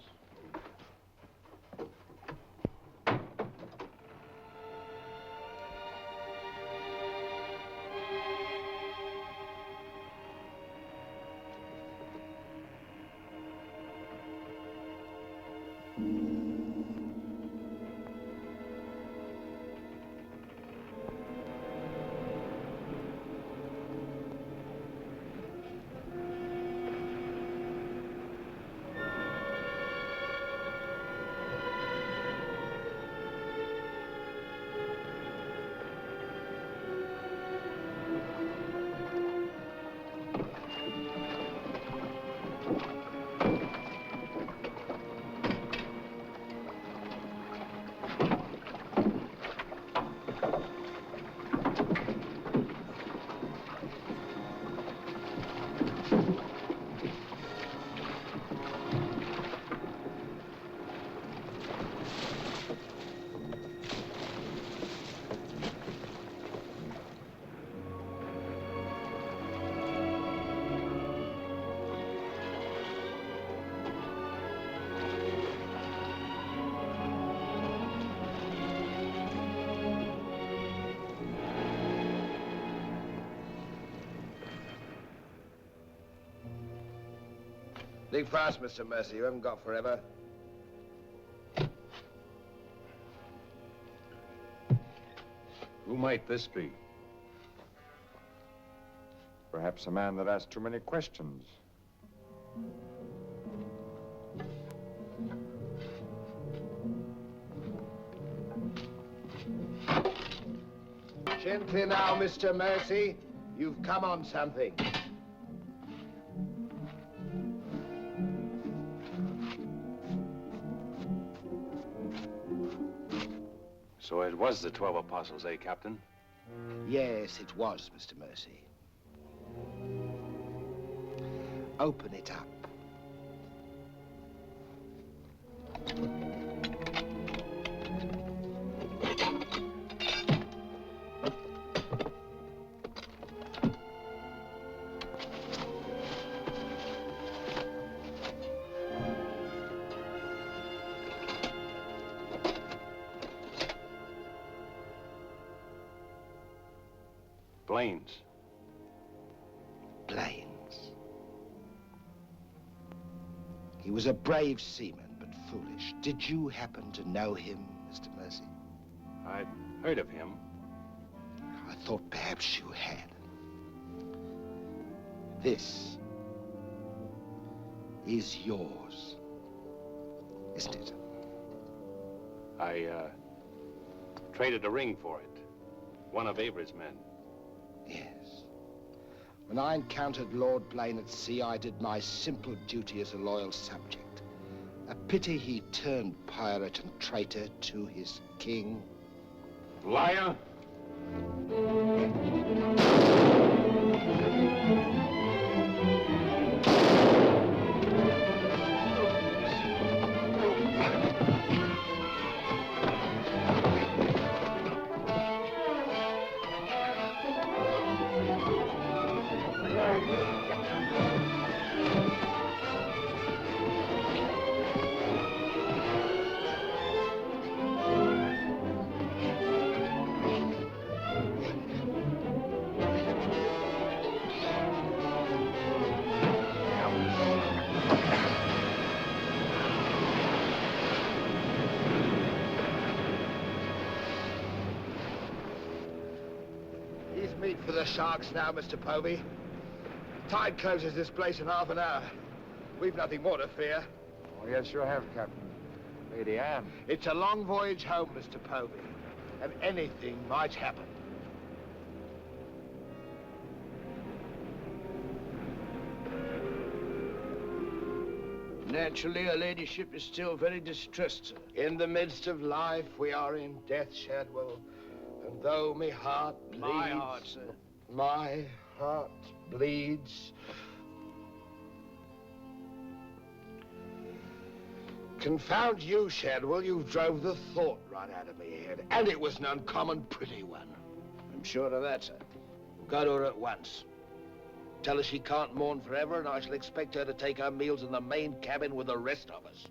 Dig fast, Mr. Mercy. You haven't got forever. Who might this be? Perhaps a man that asks too many questions. Gently now, Mr. Mercy. You've come on something. So it was the 12 apostles, eh, Captain? Yes, it was, Mr. Mercy. Open it up. Blaine's. Blaine's. He was a brave seaman, but foolish. Did you happen to know him, Mr. Mercy? I'd heard of him. I thought perhaps you had. This is yours, isn't it? I, traded a ring for it. One of Avery's men. Yes. When I encountered Lord Blaine at sea, I did my simple duty as a loyal subject. A pity he turned pirate and traitor to his king. Liar! Meat for the sharks now, Mr. Povey. Tide closes this place in half an hour. We've nothing more to fear. Oh, yes, you have, Captain. Lady Anne. It's a long voyage home, Mr. Povey, and anything might happen. Naturally, her ladyship is still very distressed, sir. In the midst of life, we are in death, Shadwell. And though my heart bleeds... My heart, sir. My heart bleeds... Confound you, Shadwell. You drove the thought right out of me head. And it was an uncommon pretty one. I'm sure of that, sir. Go to her at once. Tell her she can't mourn forever, and I shall expect her to take her meals in the main cabin with the rest of us.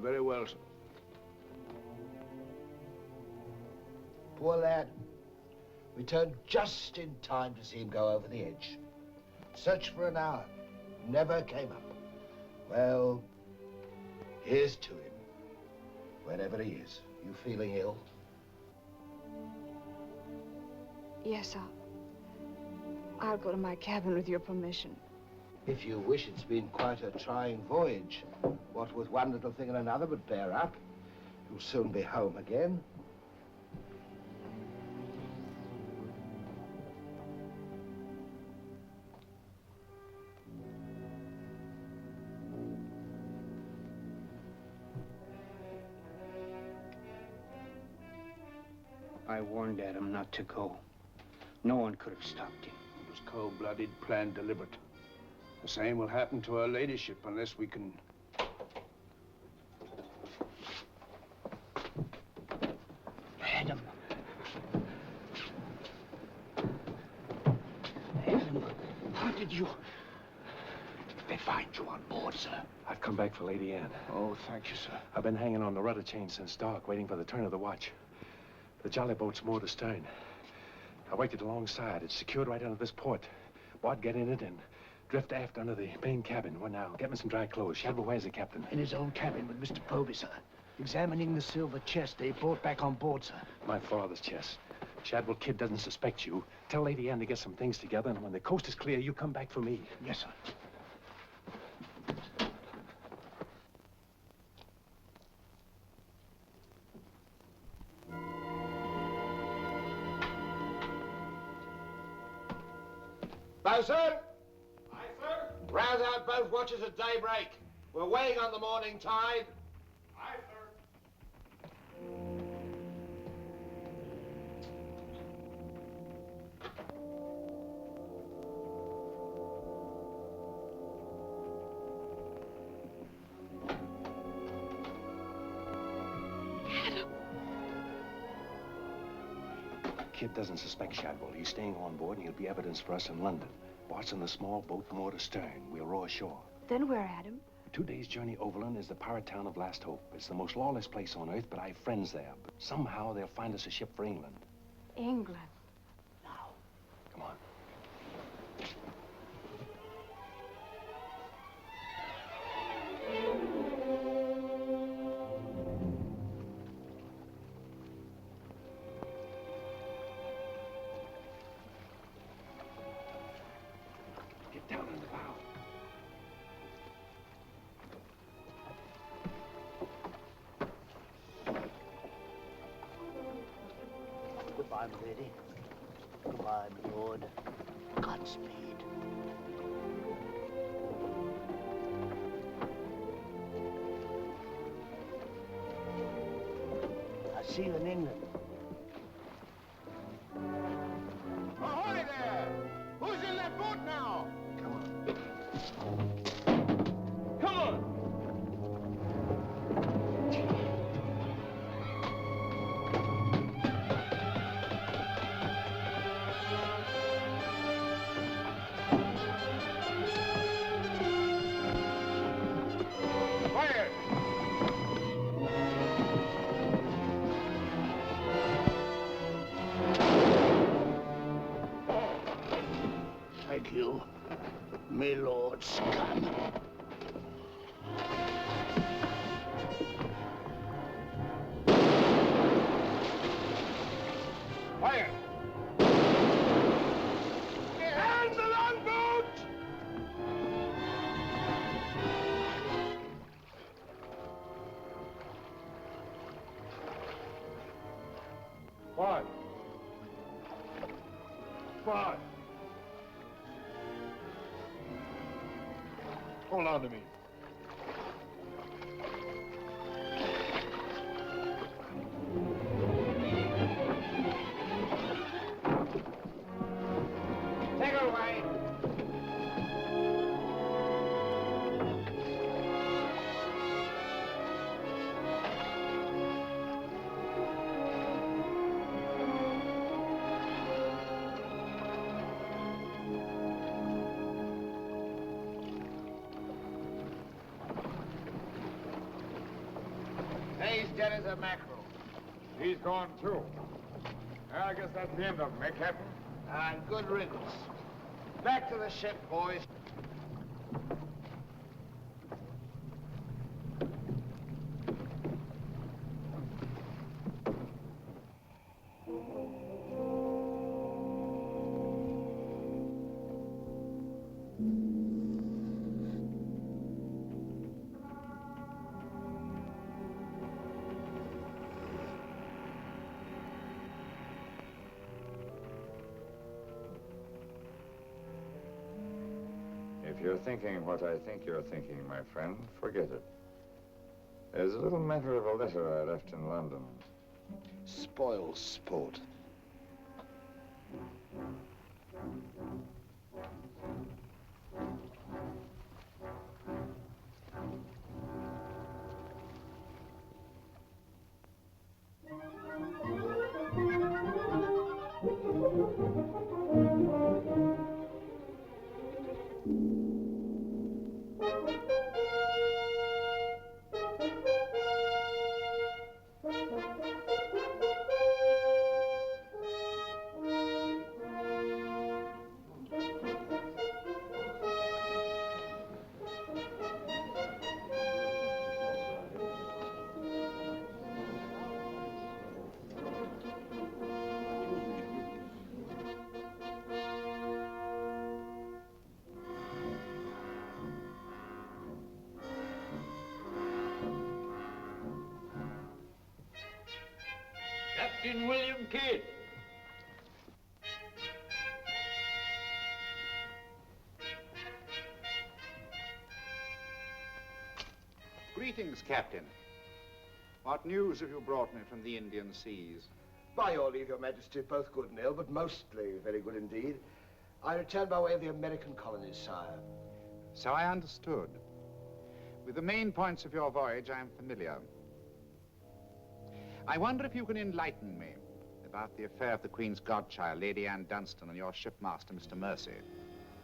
Very well, sir. Poor lad. We turned just in time to see him go over the edge. Searched for an hour. Never came up. Well, here's to him. Wherever he is. You feeling ill? Yes, I'll go to my cabin with your permission. If you wish, it's been quite a trying voyage. What with one little thing and another, but bear up. You'll soon be home again. I warned Adam not to go. No one could have stopped him. It was cold-blooded, planned, deliberate. The same will happen to her ladyship unless we can... Adam. Adam, how did you... They find you on board, sir? I've come back for Lady Anne. Oh, thank you, sir. I've been hanging on the rudder chain since dark, waiting for the turn of the watch. The jolly boat's moored astern. I worked it alongside. It's secured right under this port. Bart, get in it and drift aft under the main cabin. Well, now, get me some dry clothes. Shadwell, where's the captain? In his own cabin with Mr. Povey, sir. Examining the silver chest they brought back on board, sir. My father's chest. Shadwell Kid doesn't suspect you. Tell Lady Anne to get some things together, and when the coast is clear, you come back for me. Yes, sir. Bosun! Aye, sir? Rouse out both watches at daybreak. We're weighing on the morning tide. Aye, sir. Kid doesn't suspect Shadwell. He's staying on board, and he'll be evidence for us in London. Bart's in the small boat moored astern. We'll row ashore. Then where, Adam? A 2 days' journey overland is the pirate town of Last Hope. It's the most lawless place on earth, but I have friends there. But somehow they'll find us a ship for England. England. Come on. I'm ready. Goodbye, my lord. Godspeed. I'll see you in England. Ahoy there! Who's in that boat now? Come on. Come on! Fire! Thank you, my lord Scum. Fire! And the longboat! Forward. Forward. Hold on to me. Take her away. He's dead as a mackerel. He's gone too. Well, I guess that's the end of him, eh, Captain? And good riddance. Back to the ship, boys. If you're thinking what I think you're thinking, my friend, forget it. There's a little matter of a letter I left in London. Spoil sport. Captain William Kidd. Greetings, Captain. What news have you brought me from the Indian seas? By your leave, Your Majesty, both good and ill, but mostly very good indeed. I returned by way of the American colonies, sire. So I understood. With the main points of your voyage, I am familiar. I wonder if you can enlighten me about the affair of the Queen's godchild, Lady Anne Dunstan, and your shipmaster, Mr. Mercy.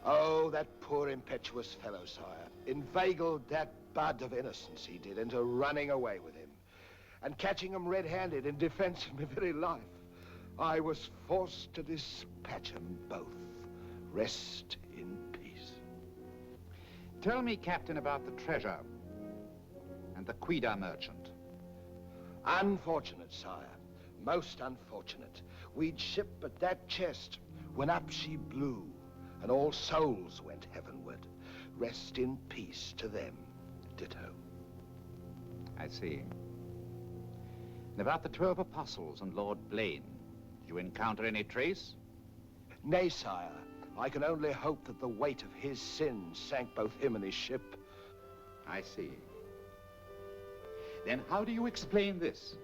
Oh, that poor impetuous fellow, sire. Inveigled that bud of innocence he did into running away with him. And catching him red-handed in defense of my very life, I was forced to dispatch them both. Rest in peace. Tell me, Captain, about the treasure and the Quida merchant. Unfortunate, sire. Most unfortunate. We'd ship but that chest when up she blew, and all souls went heavenward. Rest in peace to them. Ditto. I see. And about the 12 apostles and Lord Blaine. Did you encounter any trace? Nay, sire. I can only hope that the weight of his sins sank both him and his ship. I see. Then how do you explain this?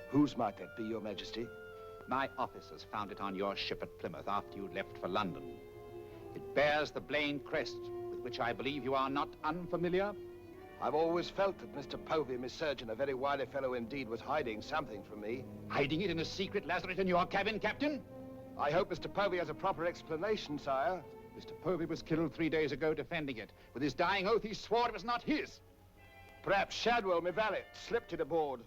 Whose might that be, Your Majesty? My officers found it on your ship at Plymouth after you left for London. It bears the Blaine crest, with which I believe you are not unfamiliar. I've always felt that Mr. Povey, Miss Surgeon, a very wily fellow indeed, was hiding something from me. Hiding it in a secret lazaret in your cabin, Captain? I hope Mr. Povey has a proper explanation, sire. Mr. Povey was killed 3 days ago defending it. With his dying oath, he swore it was not his. Perhaps Shadwell, my valet, slipped it aboard.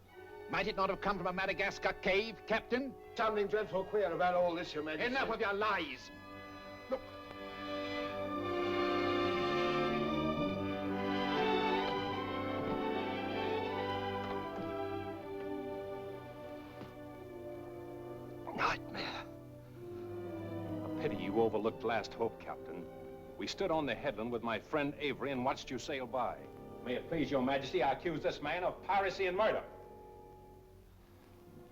Might it not have come from a Madagascar cave, Captain? Something dreadful queer about all this, Your Majesty. Enough of your lies. Look. Nightmare. A pity you overlooked last hope, Captain. We stood on the headland with my friend Avery and watched you sail by. May it please Your Majesty, I accuse this man of piracy and murder.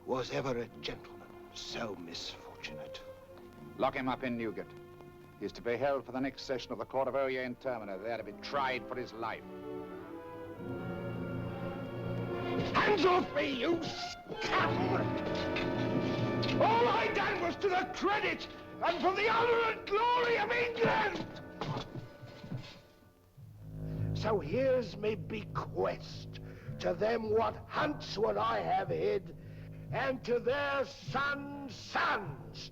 Was ever a gentleman so misfortunate? Lock him up in Newgate. He is to be held for the next session of the Court of Oyer in Termina, there to be tried for his life. Hands off me, you scoundrel! All I done was to the credit and for the honor and glory of England! So here's me bequest to them what hunts what I have hid, and to their sons'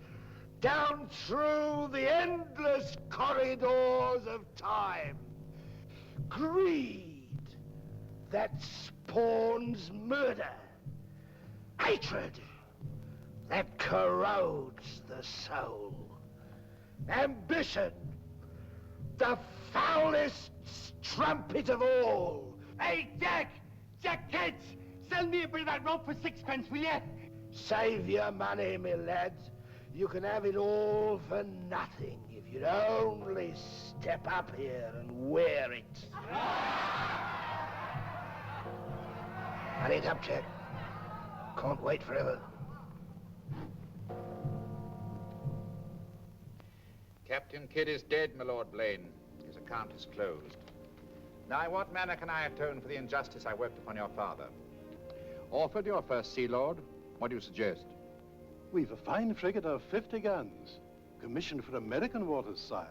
down through the endless corridors of time. Greed that spawns murder. Hatred that corrodes the soul. Ambition, the foulest strumpet of all. Hey, Jack! Jack Ketch! Sell me a bit of that rope for 6 pence, will you? Save your money, my lad. You can have it all for nothing if you'd only step up here and wear it. Hurry it up, Jack. Can't wait forever. Captain Kidd is dead, my Lord Blaine. His account is closed. Now, in what manner can I atone for the injustice I worked upon your father? Orford, your first Sea Lord, what do you suggest? We've a fine frigate of 50 guns, commissioned for American waters, sire,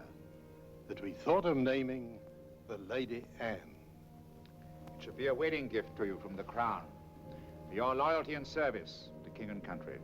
that we thought of naming the Lady Anne. It should be a wedding gift to you from the Crown, for your loyalty and service to king and country.